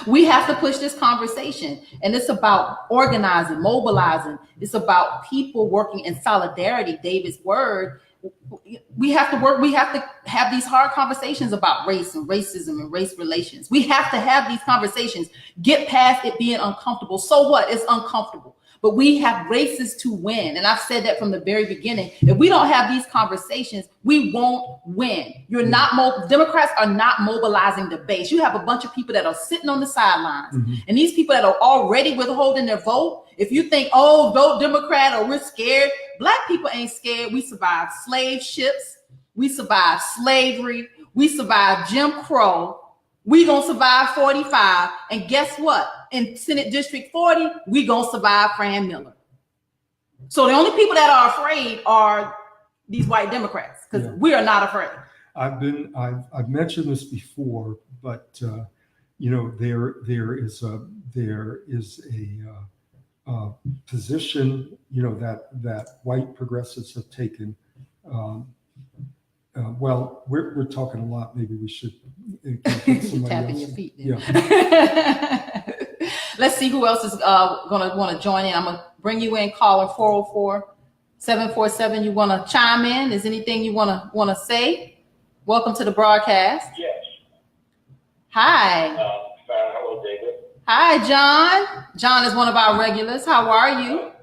S1: We have to push this conversation, and it's about organizing, mobilizing. It's about people working in solidarity. David's word. We have to work. We have to have these hard conversations about race and racism and race relations. We have to have these conversations. Get past it being uncomfortable. So what? It's uncomfortable. But we have races to win. And I've said that from the very beginning. If we don't have these conversations, we won't win. Democrats are not mobilizing the base. You have a bunch of people that are sitting on the sidelines. Mm-hmm. And these people that are already withholding their vote, if you think, vote Democrat or we're scared, Black people ain't scared. We survived slave ships. We survived slavery. We survived Jim Crow. We gonna survive 45, and guess what? In Senate District 40, we gonna survive Fran Miller. So the only people that are afraid are these white Democrats, because we are not afraid.
S2: I've mentioned this before, but there is a position that white progressives have taken. Well, we're talking a lot. Maybe we should
S1: tapping your feet. Yeah. Let's see who else is going to want to join in. I'm going to bring you in, caller 404-747. You want to chime in? Is anything you want to say? Welcome to the broadcast.
S3: Yes.
S1: Hi.
S3: Hello, David.
S1: Hi, John. John is one of our regulars. How are you?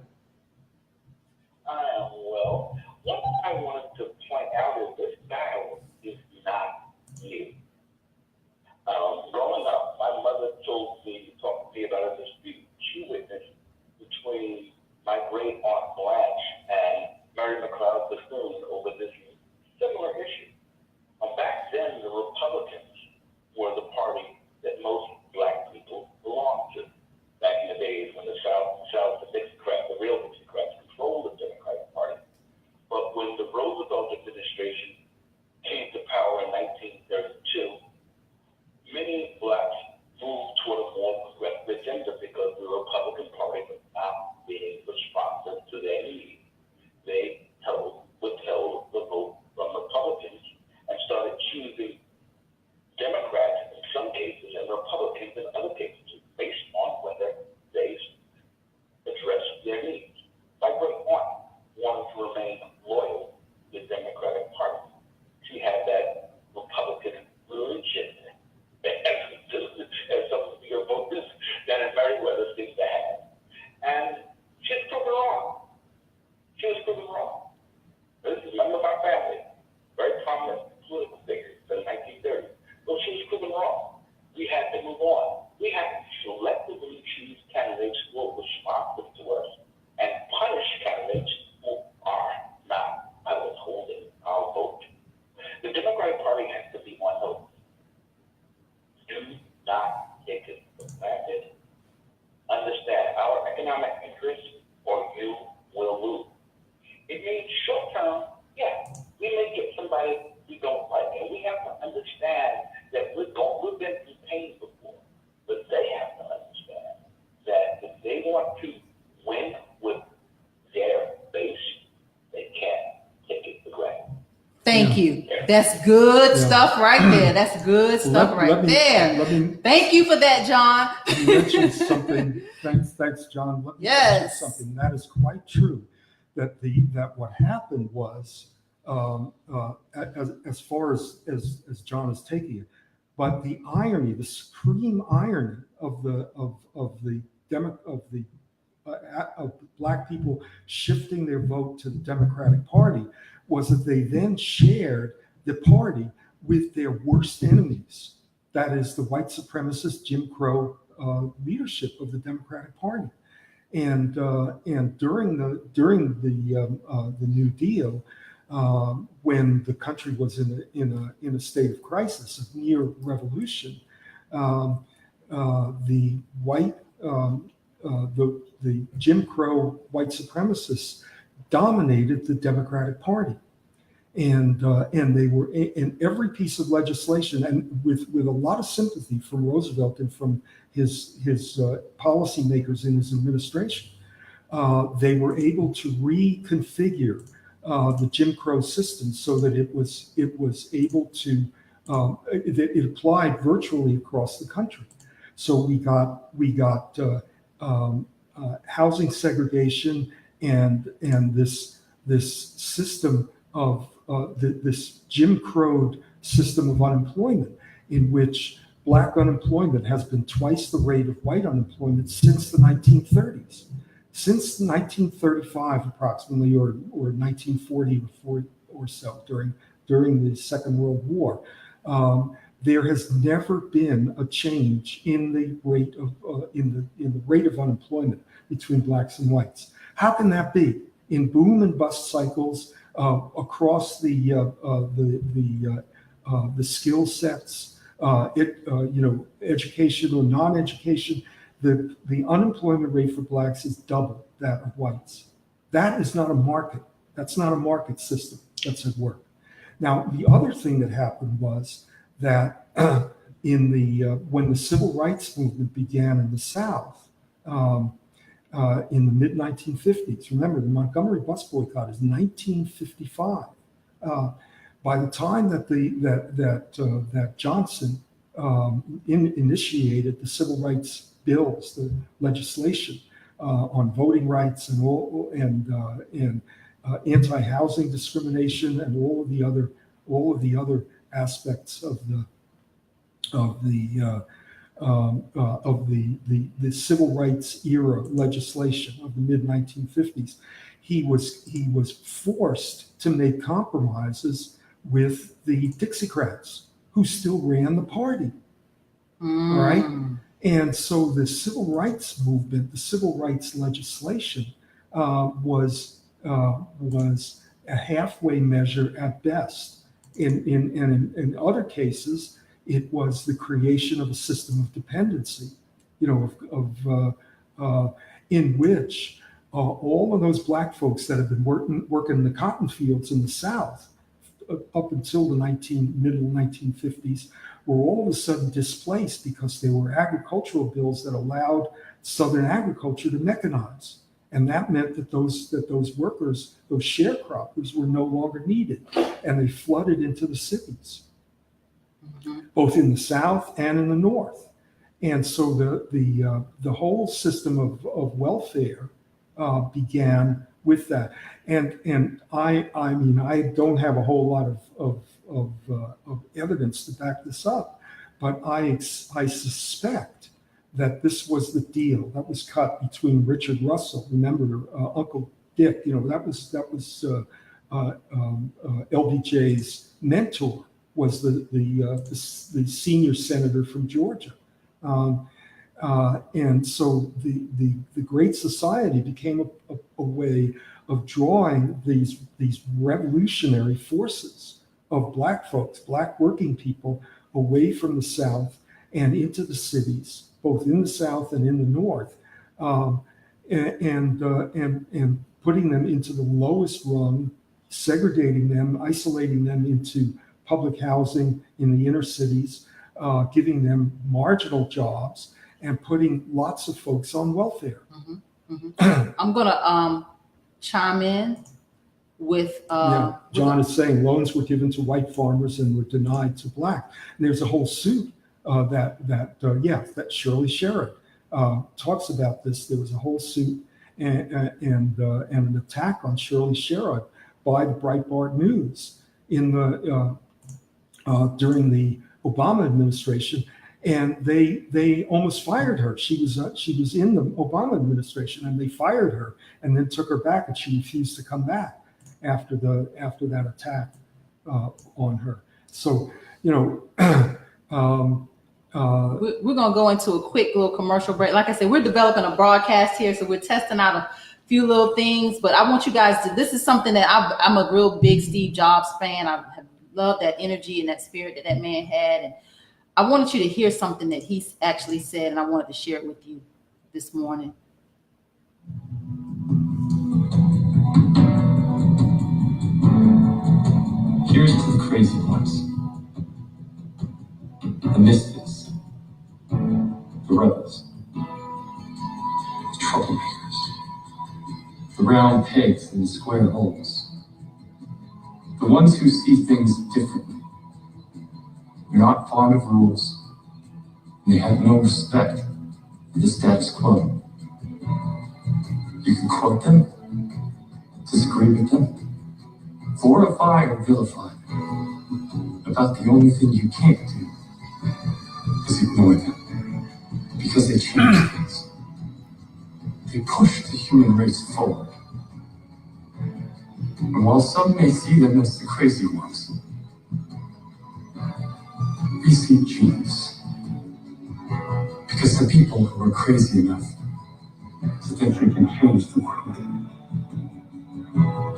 S3: I am well. What I wanted to point out is this dialogue is not new. Growing up, my mother talked to me about a dispute she witnessed between my great aunt Blanche and Mary McLeod Bethune over this similar issue. Back then, the Republicans were the party that most Black people belonged to. Back in the days when the South, the Dixiecrats, want to win with their base, they can't take it for granted.
S1: Thank you. That's good
S2: Yeah.
S1: stuff right there. That's good stuff
S2: Let me-
S1: there. Thank you for that, John.
S2: You mentioned something. Thanks, John. Let me mention something. That is quite true. That what happened was, as far as John is taking it, but the irony, the supreme irony of black people shifting their vote to the Democratic Party was that they then shared the party with their worst enemies. That is the white supremacist Jim Crow leadership of the Democratic Party. And during the New Deal, when the country was in a state of crisis, of near revolution, the Jim Crow white supremacists dominated the Democratic Party, and they were in every piece of legislation, and with a lot of sympathy from Roosevelt and from his policymakers in his administration, they were able to reconfigure the Jim Crow system so that it was able to it applied virtually across the country. So we got housing segregation and this system of this Jim Crow system of unemployment, in which black unemployment has been twice the rate of white unemployment since the 1930s. Since 1935, approximately, or 1940 or so, during the Second World War, there has never been a change in the rate of unemployment between blacks and whites. How can that be? In boom and bust cycles across the skill sets, education or non-education, the unemployment rate for blacks is double that of whites. That is not a market. That's not a market system that's at work. Now, the other thing that happened was that when the civil rights movement began in the South in the mid 1950s, remember the Montgomery bus boycott is 1955. By the time that Johnson initiated the civil rights bills, the legislation on voting rights and anti-housing discrimination and all of the other aspects of the civil rights era legislation of the mid 1950s, he was forced to make compromises with the Dixiecrats, who still ran the party. All right. And so the civil rights movement, the civil rights legislation was a halfway measure at best. In other cases, it was the creation of a system of dependency, in which all of those black folks that have been working in the cotton fields in the South up until the middle 1950s were all of a sudden displaced because there were agricultural bills that allowed Southern agriculture to mechanize. And that meant that those workers, those sharecroppers, were no longer needed, and they flooded into the cities, both in the South and in the North. And so the whole system of welfare began with that. And I mean, I don't have a whole lot of evidence to back this up, but I suspect that this was the deal that was cut between Richard Russell, remember Uncle Dick, that was LBJ's mentor, was the senior senator from Georgia. And so the Great Society became a way of drawing these revolutionary forces of black folks, black working people, away from the South and into the cities, both in the South and in the North, and putting them into the lowest rung, segregating them, isolating them into public housing in the inner cities, giving them marginal jobs, and putting lots of folks on welfare.
S1: I'm gonna chime in with
S2: John is saying loans were given to white farmers and were denied to black. And there's a whole suit that Shirley Sherrod talks about this. There was a whole suit and an attack on Shirley Sherrod by the Breitbart News in the during the Obama administration, and they almost fired her. She was in the Obama administration, and they fired her, and then took her back, and she refused to come back after that attack on her. So we're
S1: gonna go into a quick little commercial break. Like I said, we're developing a broadcast here, so we're testing out a few little things. But I want you guys to. This is something that I'm a real big Steve Jobs fan. I have loved that energy and that spirit that man had, and I wanted you to hear something that he actually said, and I wanted to share it with you this morning.
S4: Here's to the crazy ones, the misfits, the rebels, the troublemakers, the round pegs in the square holes, the ones who see things differently. They're not fond of rules, and they have no respect for the status quo. You can quote them, disagree with them, fortify or vilify them. About the only thing you can't do is ignore them, because they change things. They push the human race forward. And while some may see them as the crazy ones, we see genius. Because the people who are crazy enough to think they can change the world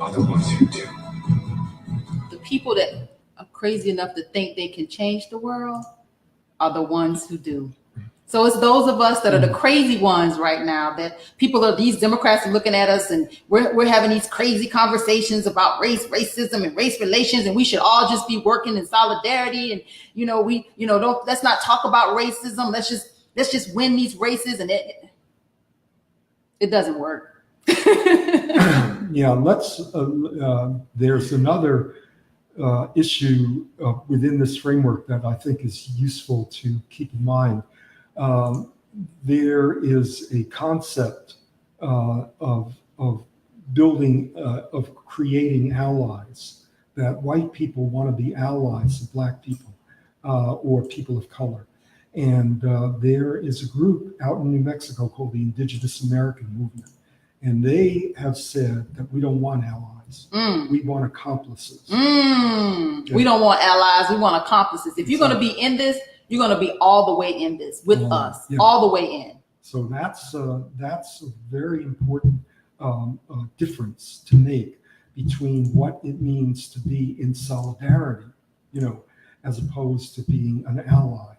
S4: are the ones who do.
S1: The people that are crazy enough to think they can change the world are the ones who do. So it's those of us that are the crazy ones right now, that these Democrats are looking at us, and we're having these crazy conversations about racism and race relations, and we should all just be working in solidarity. And, let's not talk about racism. Let's just win these races. And it doesn't work.
S2: Yeah, there's another issue within this framework that I think is useful to keep in mind. There is a concept of building, of creating allies, that white people want to be allies of black people or people of color. And there is a group out in New Mexico called the Indigenous American Movement. And they have said that we don't want allies. We want accomplices. Yeah.
S1: We don't want allies. We want accomplices. If you're going to be in this, you're going to be all the way in this with us, all the way in.
S2: So that's a very important difference to make between what it means to be in solidarity, as opposed to being an ally.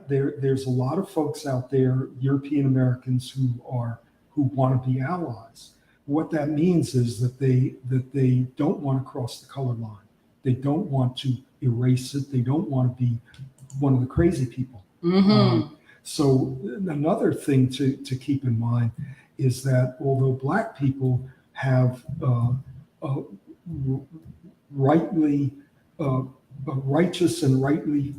S2: There's a lot of folks out there, European Americans, who want to be allies. What that means is that they don't want to cross the color line. They don't want to erase it. They don't want to be one of the crazy people. So another thing to keep in mind is that although black people have righteous and rightly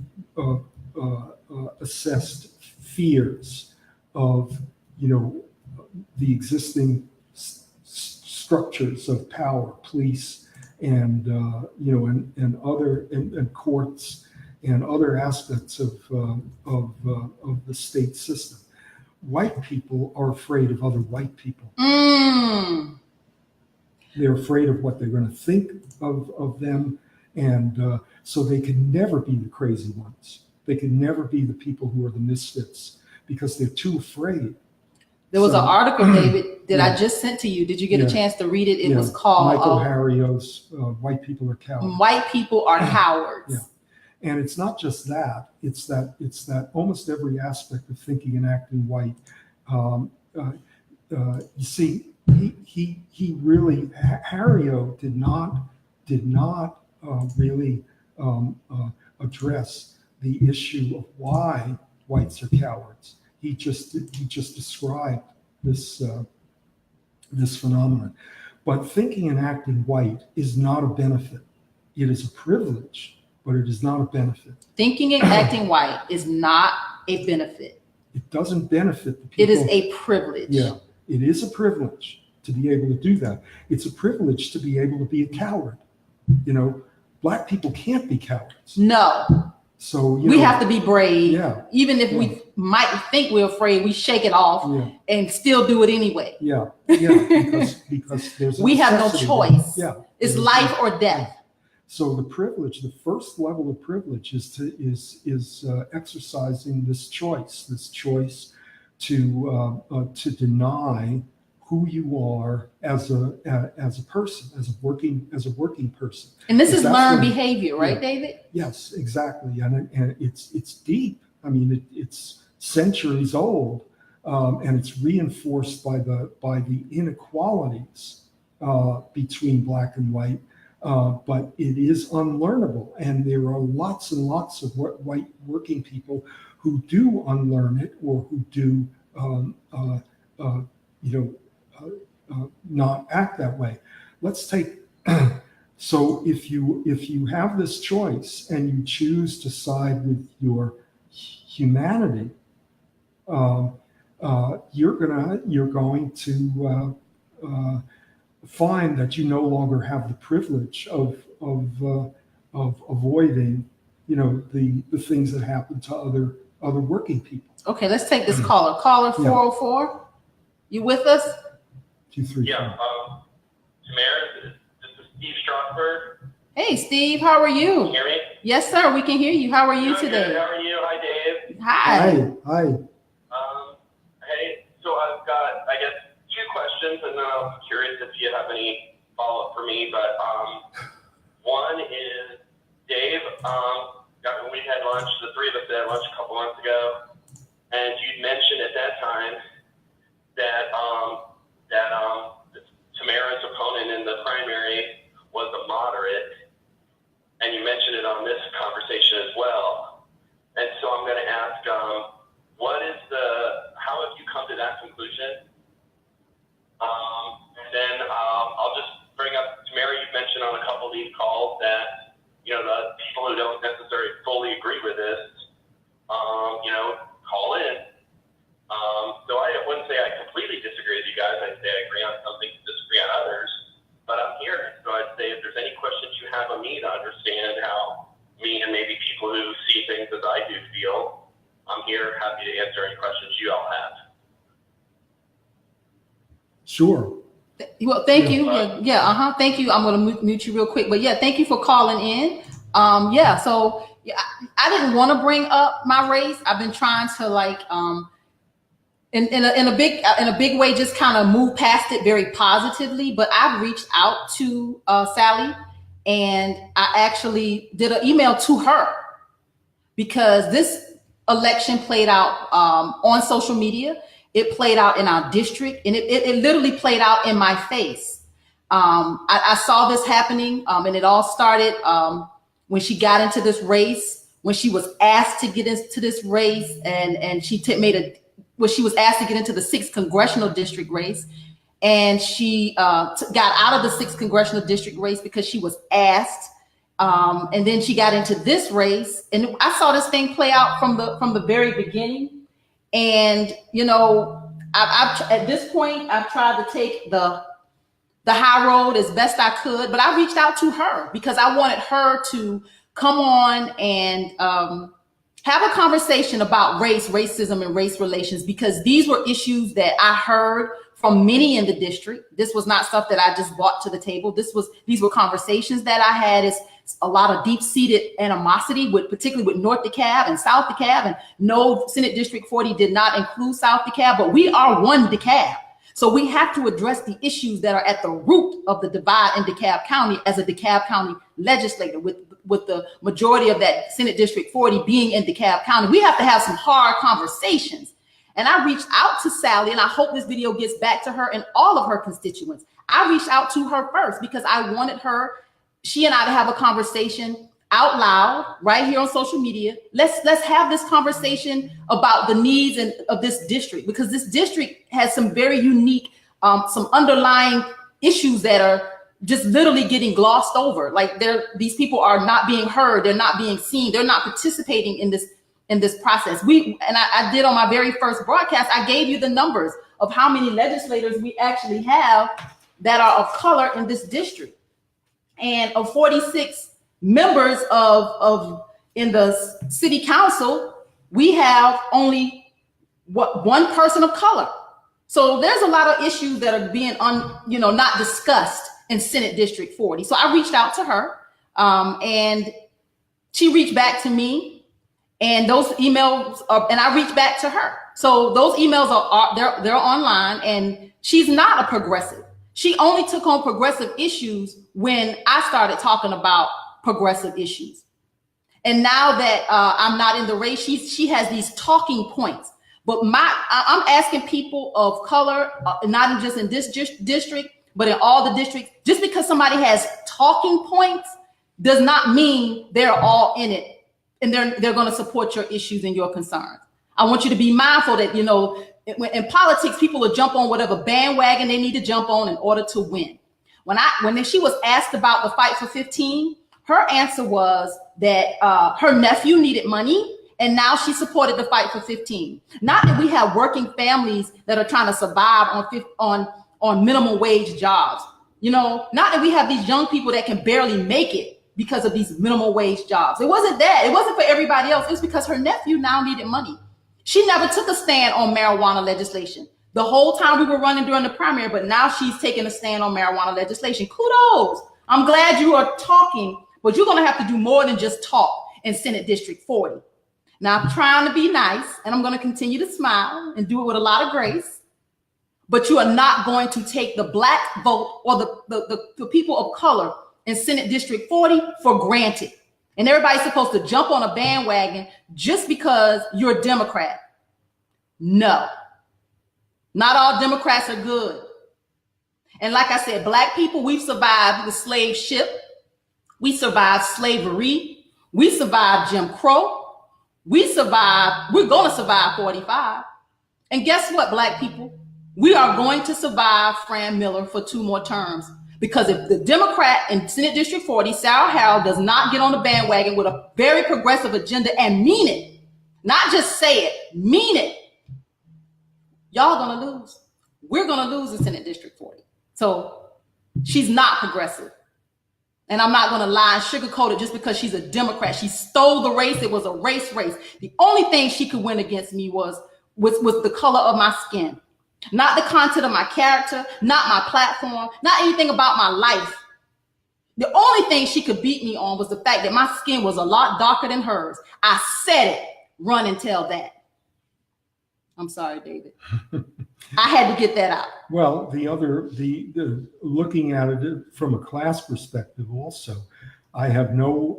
S2: assessed fears of the existing structures of power, police, and other courts and other aspects of the state system. White people are afraid of other white people. They're afraid of what they're going to think of them, and so they can never be the crazy ones. They can never be the people who are the misfits because they're too afraid.
S1: There was an article, David, that I just sent to you. Did you get a chance to read it? It was called
S2: Michael Harrio's "White People Are Cowards."
S1: White people are cowards.
S2: Yeah, and it's not just that. It's that almost every aspect of thinking and acting white. You see, he really Harrio did not really address the issue of why whites are cowards. He just described this this phenomenon. But thinking and acting white is not a benefit. It is a privilege, but it is not a benefit.
S1: Thinking and acting white is not a benefit.
S2: It doesn't benefit the people.
S1: It is a privilege.
S2: Yeah, it is a privilege to be able to do that. It's a privilege to be able to be a coward. You know, Black people can't be cowards.
S1: No.
S2: So
S1: we have to be brave.
S2: Yeah.
S1: Even if we might think we're afraid, we shake it off and still do it anyway.
S2: Yeah. Because there's
S1: we have no choice.
S2: Yeah.
S1: It's life or death.
S2: So the privilege, the first level of privilege is exercising this choice to deny who you are as a person, as a working person.
S1: And this is learned behavior, right, David?
S2: Yes, exactly. And it's deep. I mean, it's centuries old, and it's reinforced by the inequalities between Black and white. But it is unlearnable, and there are lots and lots of white working people who do unlearn it, or who do not act that way. Let's take so if you have this choice and you choose to side with your humanity, you're going to find that you no longer have the privilege of avoiding, the things that happen to other working people.
S1: Okay, let's take this caller. Caller 404. You with us?
S2: 234.
S3: Yeah. Tamara, this is Steve Strasberg.
S1: Hey, Steve, how are you?
S3: Can you hear me?
S1: Yes, sir. We can hear you. How are you today?
S3: Good. How are you? Hi, Dave.
S1: Hi.
S2: Hi.
S3: Hey, so I've got, I guess, two questions, and then I'm curious if you have any follow-up for me. But one is, Dave, when we had lunch, the three of us had lunch a couple months ago, and you'd mentioned at that time that Tamara's opponent in the primary was a moderate, and you mentioned it on this conversation as well. And so I'm going to ask, how have you come to that conclusion? And then I'll just bring up, Tamara, you've mentioned on a couple of these calls that, the people who don't necessarily fully agree with this, call in. So I wouldn't say I completely disagree with you guys. I'd say I agree on something, disagree on others. But I'm here. So I'd say if there's any questions you have of me to understand how me and maybe people who see things as I do feel, I'm here, happy to answer any questions you all have.
S2: Sure.
S1: Well, thank you. Yeah. Thank you. I'm going to mute you real quick. But thank you for calling in. So I didn't want to bring up my race. I've been trying to in a big way, just kind of move past it very positively. But I've reached out to Sally, and I actually did an email to her because this election played out on social media. It played out in our district, and it literally played out in my face. I saw this happening, and it all started when she got into this race, when she was asked to get into this race, and she she was asked to get into the 6th congressional district race, and she got out of the 6th congressional district race because she was asked, and then she got into this race, and I saw this thing play out from the very beginning. And I've at this point I've tried to take the high road as best I could, but I reached out to her because I wanted her to come on and have a conversation about racism, and race relations, because these were issues that I heard from many in the district. This was not stuff that I just brought to the table. These were conversations that I had. It's a lot of deep-seated animosity, particularly with North DeKalb and South DeKalb. And no, Senate District 40 did not include South DeKalb, but we are one DeKalb. So we have to address the issues that are at the root of the divide in DeKalb County as a DeKalb County legislator, with the majority of that Senate District 40 being in DeKalb County. We have to have some hard conversations. And I reached out to Sally, and I hope this video gets back to her and all of her constituents. I reached out to her first because I wanted she and I to have a conversation out loud right here on social media. Let's have this conversation about the needs of this district, because this district has some very unique, some underlying issues that are just literally getting glossed over. Like these people are not being heard, they're not being seen, they're not participating in this process. I did on my very first broadcast, I gave you the numbers of how many legislators we actually have that are of color in this district. And of 46 members in the city council, we have only one person of color. So there's a lot of issues that are being not discussed in Senate District 40. So I reached out to her, and she reached back to me, and those emails and I reached back to her. So those emails they're online, and she's not a progressive. She only took on progressive issues when I started talking about progressive issues. And now that I'm not in the race, she has these talking points. But I'm asking people of color, not just in this district, but in all the districts, just because somebody has talking points does not mean they're all in it and they're going to support your issues and your concerns. I want you to be mindful that, in politics, people will jump on whatever bandwagon they need to jump on in order to win. When she was asked about the Fight for 15, her answer was that her nephew needed money, and now she supported the Fight for 15. Not that we have working families that are trying to survive on minimum wage jobs. Not that we have these young people that can barely make it because of these minimum wage jobs. It wasn't that. It wasn't for everybody else. It was because her nephew now needed money. She never took a stand on marijuana legislation the whole time we were running during the primary, but now she's taking a stand on marijuana legislation. Kudos. I'm glad you are talking, but you're going to have to do more than just talk in Senate District 40. Now, I'm trying to be nice, and I'm going to continue to smile and do it with a lot of grace, but you are not going to take the Black vote or the people of color in Senate District 40 for granted. And everybody's supposed to jump on a bandwagon just because you're a Democrat. No, not all Democrats are good. And like I said, Black people, we've survived the slave ship. We survived slavery. We survived Jim Crow. We're going to survive 45. And guess what, Black people? We are going to survive Fran Miller for 2 more terms. Because if the Democrat in Senate District 40, Sarah Harrell, does not get on the bandwagon with a very progressive agenda and mean it, not just say it, mean it, y'all are going to lose. We're going to lose in Senate District 40. So she's not progressive. And I'm not going to lie and sugarcoat it just because she's a Democrat. She stole the race. It was a race. The only thing she could win against me was the color of my skin. Not the content of my character, not my platform, not anything about my life. The only thing she could beat me on was the fact that my skin was a lot darker than hers. I said it. Run and tell that. I'm sorry, David. I had to get that out.
S2: Well, the looking at it from a class perspective also, I have no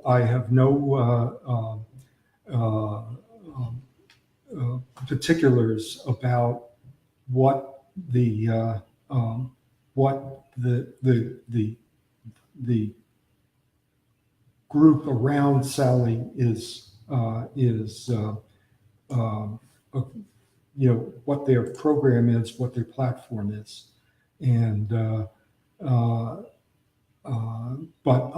S2: particulars about what the group around Sally is what their program is, what their platform is, and but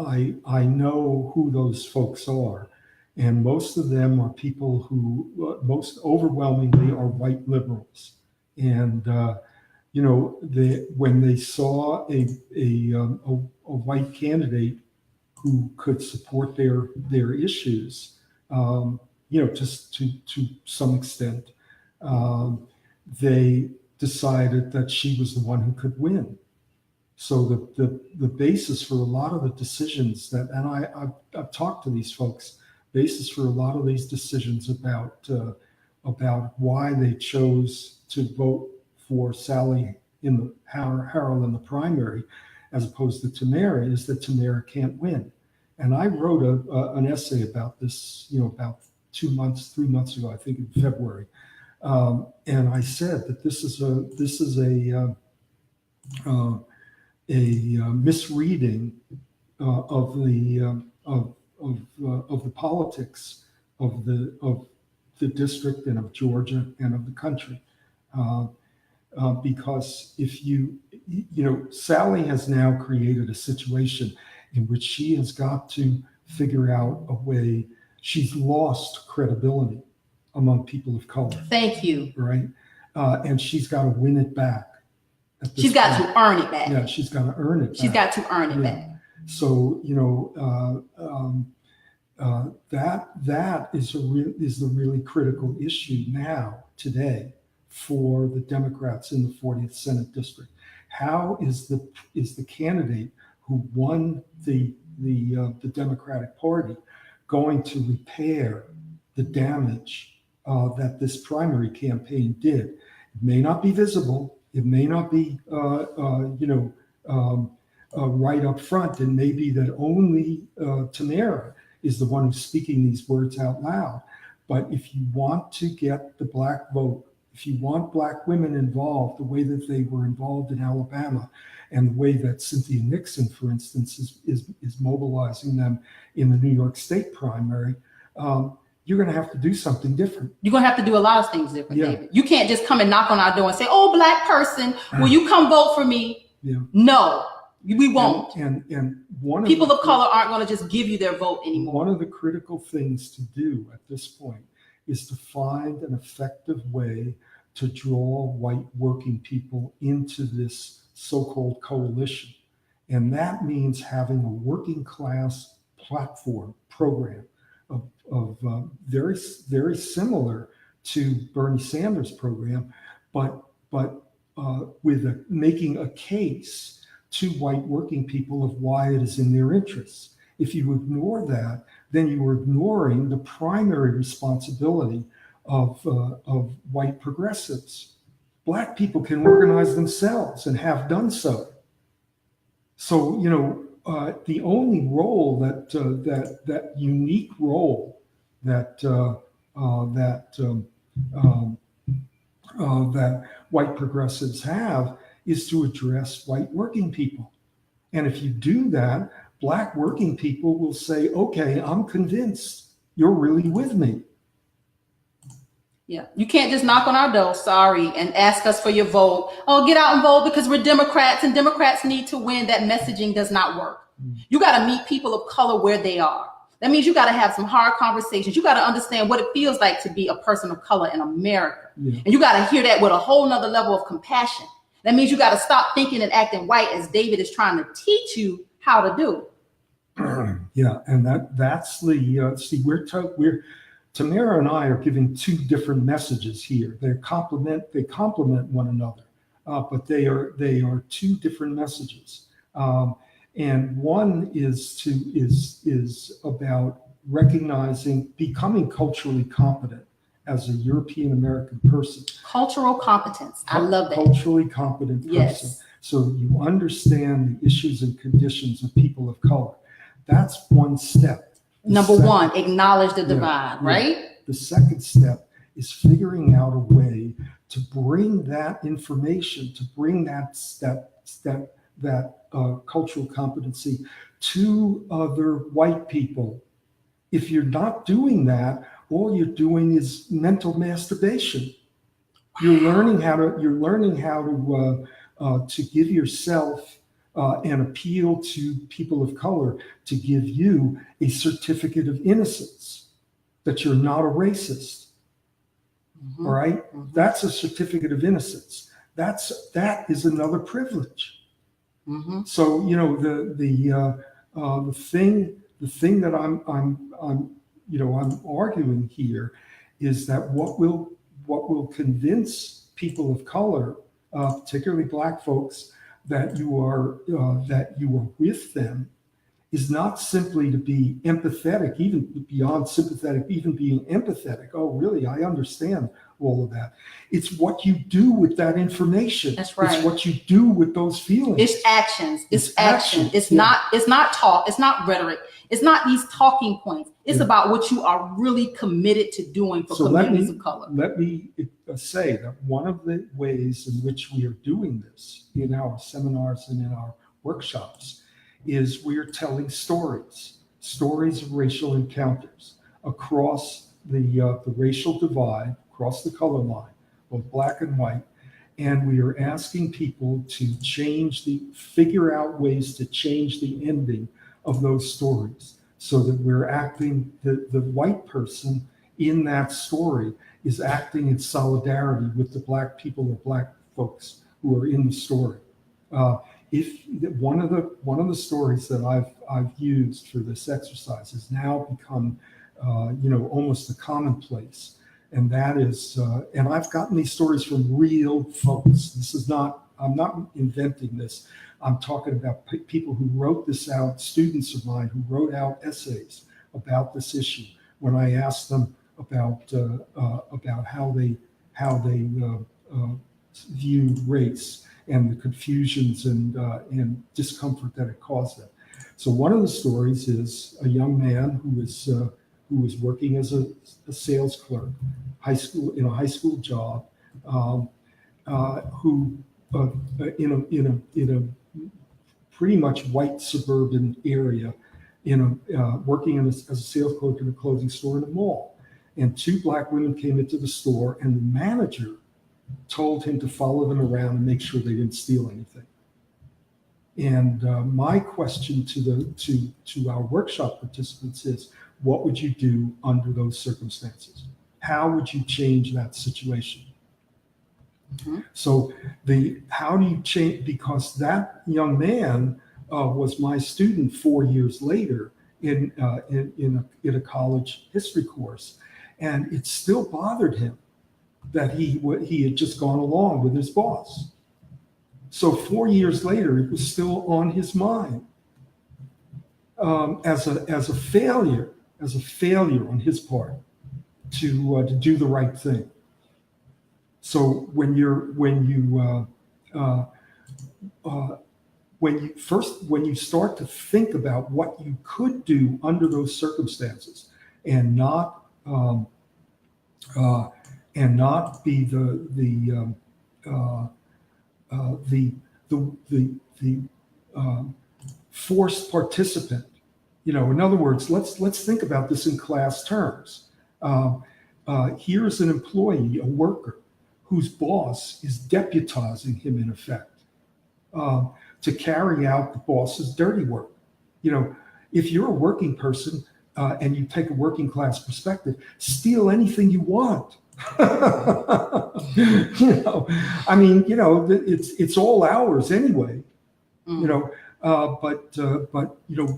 S2: I know who those folks are, and most of them are people who most overwhelmingly are white liberals. And when they saw a white candidate who could support their issues, just to some extent, they decided that she was the one who could win. So the basis for a lot of the decisions I've talked to these folks, basis for a lot of these decisions about why they chose to vote for Sally in the Harrell in the primary, as opposed to Tamara, is that Tamara can't win. And I wrote an essay about this, about 3 months ago, I think in February, and I said that this is a misreading of of the politics of the district and of Georgia and of the country. Because if Sally has now created a situation in which she has got to figure out a way. She's lost credibility among people of color.
S1: Thank you.
S2: Right? And she's got to win it back.
S1: She's got to earn it back.
S2: Yeah, she's got to earn it back.
S1: She's got to earn it back.
S2: So, that is the really critical issue now, today, for the Democrats in the 40th Senate District. How is the candidate who won the Democratic Party going to repair the damage that this primary campaign did? It may not be visible. It may not be, right up front. It may be that only Tamara is the one who's speaking these words out loud. But if you want to get the Black vote, if you want Black women involved the way that they were involved in Alabama, and the way that Cynthia Nixon, for instance, is mobilizing them in the New York State primary, you're going to have to do something different.
S1: You're going to have to do a lot of things different, David. You can't just come and knock on our door and say, "Oh, Black person, will you come vote for me?"
S2: Yeah.
S1: No, we won't.
S2: And one
S1: people of color aren't going to just give you their vote anymore.
S2: One of the critical things to do at this point is to find an effective way to draw white working people into this so-called coalition. And that means having a working class platform program of very, very similar to Bernie Sanders' program, but with making a case to white working people of why it is in their interests. If you ignore that, then you are ignoring the primary responsibility of white progressives. Black people can organize themselves and have done so. So, the only role that unique role that white progressives have is to address white working people. And if you do that, Black working people will say, "Okay, I'm convinced you're really with me."
S1: Yeah, you can't just knock on our door, sorry, and ask us for your vote. "Oh, get out and vote because we're Democrats and Democrats need to win." That messaging does not work. You got to meet people of color where they are. That means you got to have some hard conversations. You got to understand what it feels like to be a person of color in America. Yeah. And you got to hear that with a whole nother level of compassion. That means you got to stop thinking and acting white, as David is trying to teach you how to do.
S2: Yeah, and that's the Tamara and I are giving two different messages here. They complement one another, but they are two different messages. And one is about recognizing, becoming culturally competent as a European American person.
S1: Cultural competence. I love that.
S2: Culturally competent person.
S1: Yes.
S2: So you understand the issues and conditions of people of color. That's one step.
S1: Number one, acknowledge the divide, right?
S2: The second step is figuring out a way to bring that information, to bring that cultural competency to other white people. If you're not doing that, all you're doing is mental masturbation. You're learning how to give yourself an appeal to people of color to give you a certificate of innocence that you're not a racist. Mm-hmm. All right? Mm-hmm. That's a certificate of innocence. That is another privilege. Mm-hmm. So the thing that I'm arguing here is that what will convince people of color, particularly Black folks, that you are with them, is not simply to be empathetic, even beyond sympathetic, even being empathetic. Oh, really? I understand all of that. It's what you do with that information.
S1: That's right.
S2: It's what you do with those feelings.
S1: It's actions. It's action. It's not talk. It's not rhetoric. It's not these talking points. It's about what you are really committed to doing for communities of color.
S2: Let me say that one of the ways in which we are doing this in our seminars and in our workshops is we are telling stories. stories of racial encounters across the racial divide, across the color line, both black and white. And we are asking people to figure out ways to change the ending of those stories so that we're acting, the white person in that story is acting in solidarity with the black people or black folks who are in the story. If one of the stories that I've used for this exercise has now become, almost a commonplace, and that is, and I've gotten these stories from real folks. I'm not inventing this. I'm talking about people who wrote this out, students of mine who wrote out essays about this issue. When I asked them about how they viewed race and the confusions and discomfort that it caused them. So one of the stories is a young man who was working as a sales clerk, in a high school job, who in a pretty much white suburban area, working as a sales clerk in a clothing store in a mall. And two black women came into the store, and the manager told him to follow them around and make sure they didn't steal anything. And my question to our workshop participants is, what would you do under those circumstances? How would you change that situation? Mm-hmm. So how do you change? Because that young man was my student 4 years later in a college history course, and it still bothered him that he had just gone along with his boss. So 4 years later, it was still on his mind as a failure on his part to do the right thing. So when you start to think about what you could do under those circumstances, and not be the forced participant. In other words, let's think about this in class terms. Here's an employee, a worker, whose boss is deputizing him, in effect, to carry out the boss's dirty work. If you're a working person and you take a working class perspective, steal anything you want. It's all ours anyway. But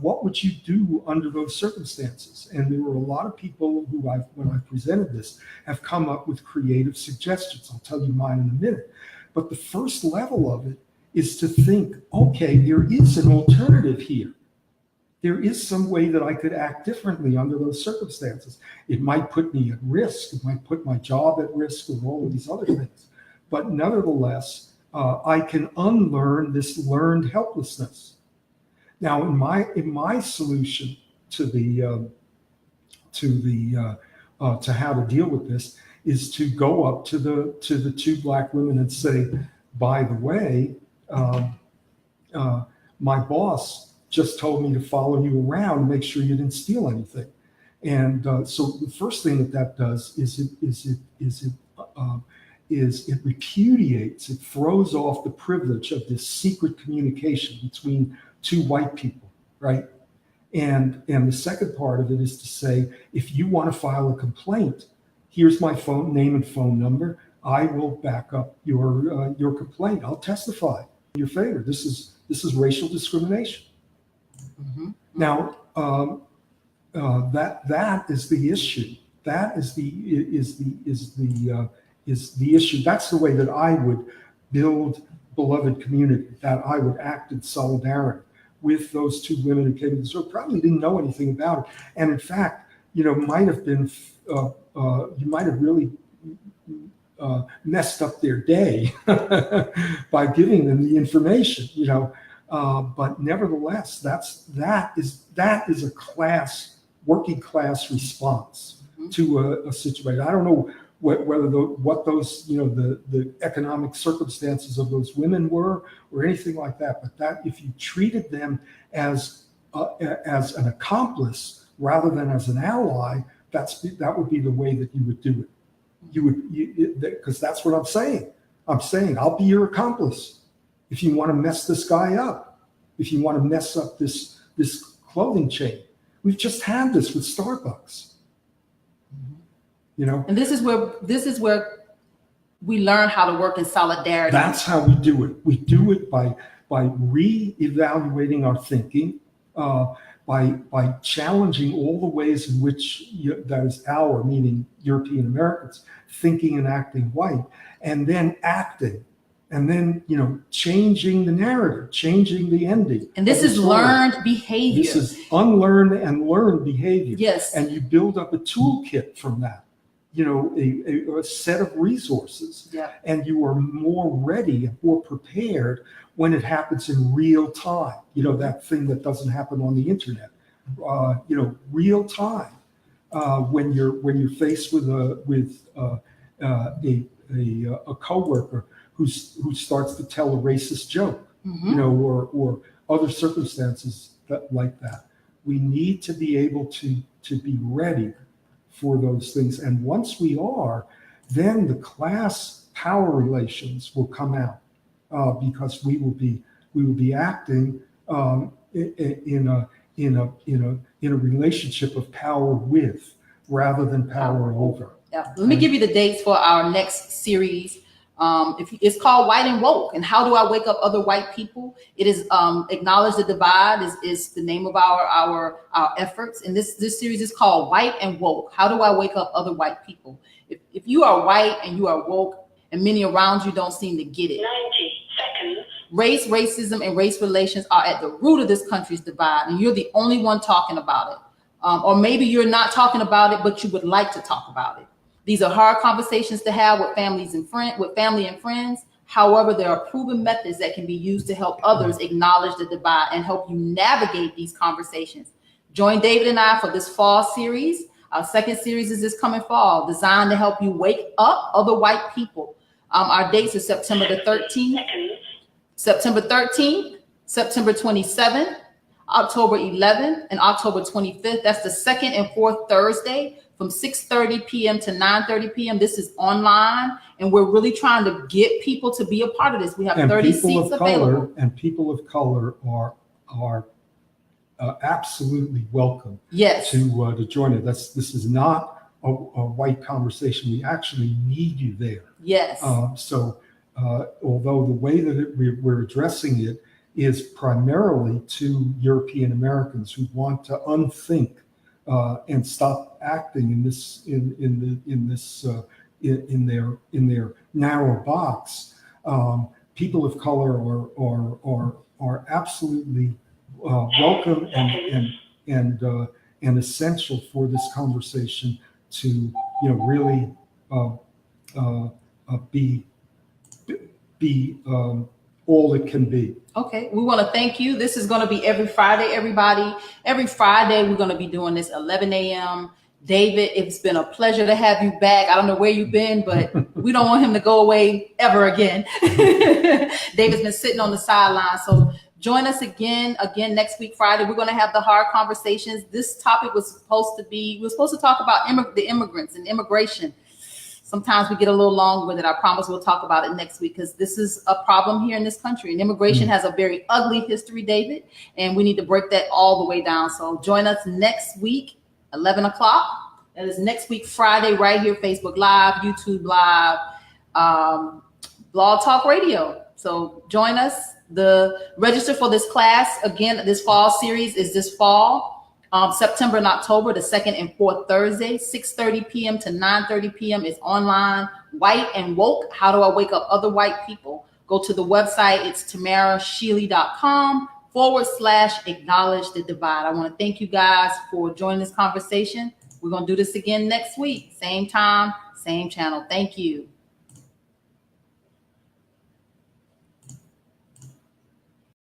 S2: what would you do under those circumstances? And there were a lot of people who when I presented this, have come up with creative suggestions. I'll tell you mine in a minute. But the first level of it is to think, okay, there is an alternative here. There is some way that I could act differently under those circumstances. It might put me at risk. It might put my job at risk, or all of these other things. But nevertheless, I can unlearn this learned helplessness. Now, in my solution to how to deal with this is to go up to the two black women and say, by the way, my boss just told me to follow you around and make sure you didn't steal anything. And so the first thing that does is it repudiates, it throws off the privilege of this secret communication between two white people, right? And the second part of it is to say, if you want to file a complaint, here's my name and phone number. I will back up your complaint. I'll testify in your favor. This is racial discrimination. Mm-hmm. Now, that is the issue. That is the issue. That's the way that I would build beloved community. That I would act in solidarity with those two women who came to the store. Probably didn't know anything about it, and in fact, might have been you might have really messed up their day by giving them the information. But nevertheless, that is a working class response to a situation. I don't know whether what those the economic circumstances of those women were or anything like that, but that if you treated them as as an accomplice rather than as an ally, that would be the way that you would do it. Because that's what I'm saying. I'm saying I'll be your accomplice if you want to mess this guy up, if you want to mess up this clothing chain. We've just had this with Starbucks. You know,
S1: and this is where we learn how to work in solidarity.
S2: That's how we do it. We do it by re-evaluating our thinking, by challenging all the ways in which that is our, meaning European Americans, thinking and acting white, and then acting, and then changing the narrative, changing the ending.
S1: And this is learned behavior.
S2: This is unlearned and learned behavior.
S1: Yes.
S2: And you build up a toolkit from that. A set of resources, and you are more ready and more prepared when it happens in real time. That thing that doesn't happen on the internet. Real time. When you're faced with a coworker who starts to tell a racist joke, or other circumstances like that, we need to be able to be ready for those things. And once we are, then the class power relations will come out, because we will be acting in a relationship of power with, rather than power over.
S1: Yeah. Let me give you the dates for our next series. It's called White and Woke, and how do I wake up other white people? It is Acknowledge the Divide is the name of our efforts, and this series is called White and Woke. How do I wake up other white people? If you are white and you are woke, and many around you don't seem to get it.
S5: 90 seconds.
S1: Race, racism, and race relations are at the root of this country's divide, and you're the only one talking about it. Or maybe you're not talking about it, but you would like to talk about it. These are hard conversations to have with family and friends. However, there are proven methods that can be used to help others acknowledge the divide and help you navigate these conversations. Join David and I for this fall series. Our second series is this coming fall, designed to help you wake up other white people. Our dates are September the 13th, September 13th, September 27th, October 11th, and October 25th. That's the second and fourth Thursday from 6:30 p.m. to 9:30 p.m. This is online, and we're really trying to get people to be a part of this. We have 30 seats available.
S2: And people of color are absolutely welcome.
S1: Yes.
S2: To join it. This is not a white conversation. We actually need you there.
S1: Yes.
S2: Although the way that we're addressing it is primarily to European Americans who want to unthink and stop acting in their narrow box. People of color are absolutely welcome and essential for this conversation to really be all it can be.
S1: Okay, we want to thank you. This is going to be every Friday, everybody. Every Friday, we're going to be doing this 11 a.m. David, it's been a pleasure to have you back. I don't know where you've been, but we don't want him to go away ever again. David's been sitting on the sidelines. So join us again next week, Friday. We're going to have the hard conversations. This topic was supposed to talk about the immigrants and immigration. Sometimes we get a little long with it. I promise we'll talk about it next week, because this is a problem here in this country. And immigration has a very ugly history, David, and we need to break that all the way down. So join us next week, 11 o'clock. That is next week, Friday, right here, Facebook Live, YouTube Live, Blog Talk Radio. So join us. The register for this class, again, this fall series is this fall. September and October, the second and fourth Thursday, 6:30 p.m. to 9:30 p.m. is online. White and Woke, how do I wake up other white people? Go to the website. It's tamarashealy.com/acknowledge the divide. I want to thank you guys for joining this conversation. We're going to do this again next week. Same time, same channel. Thank you.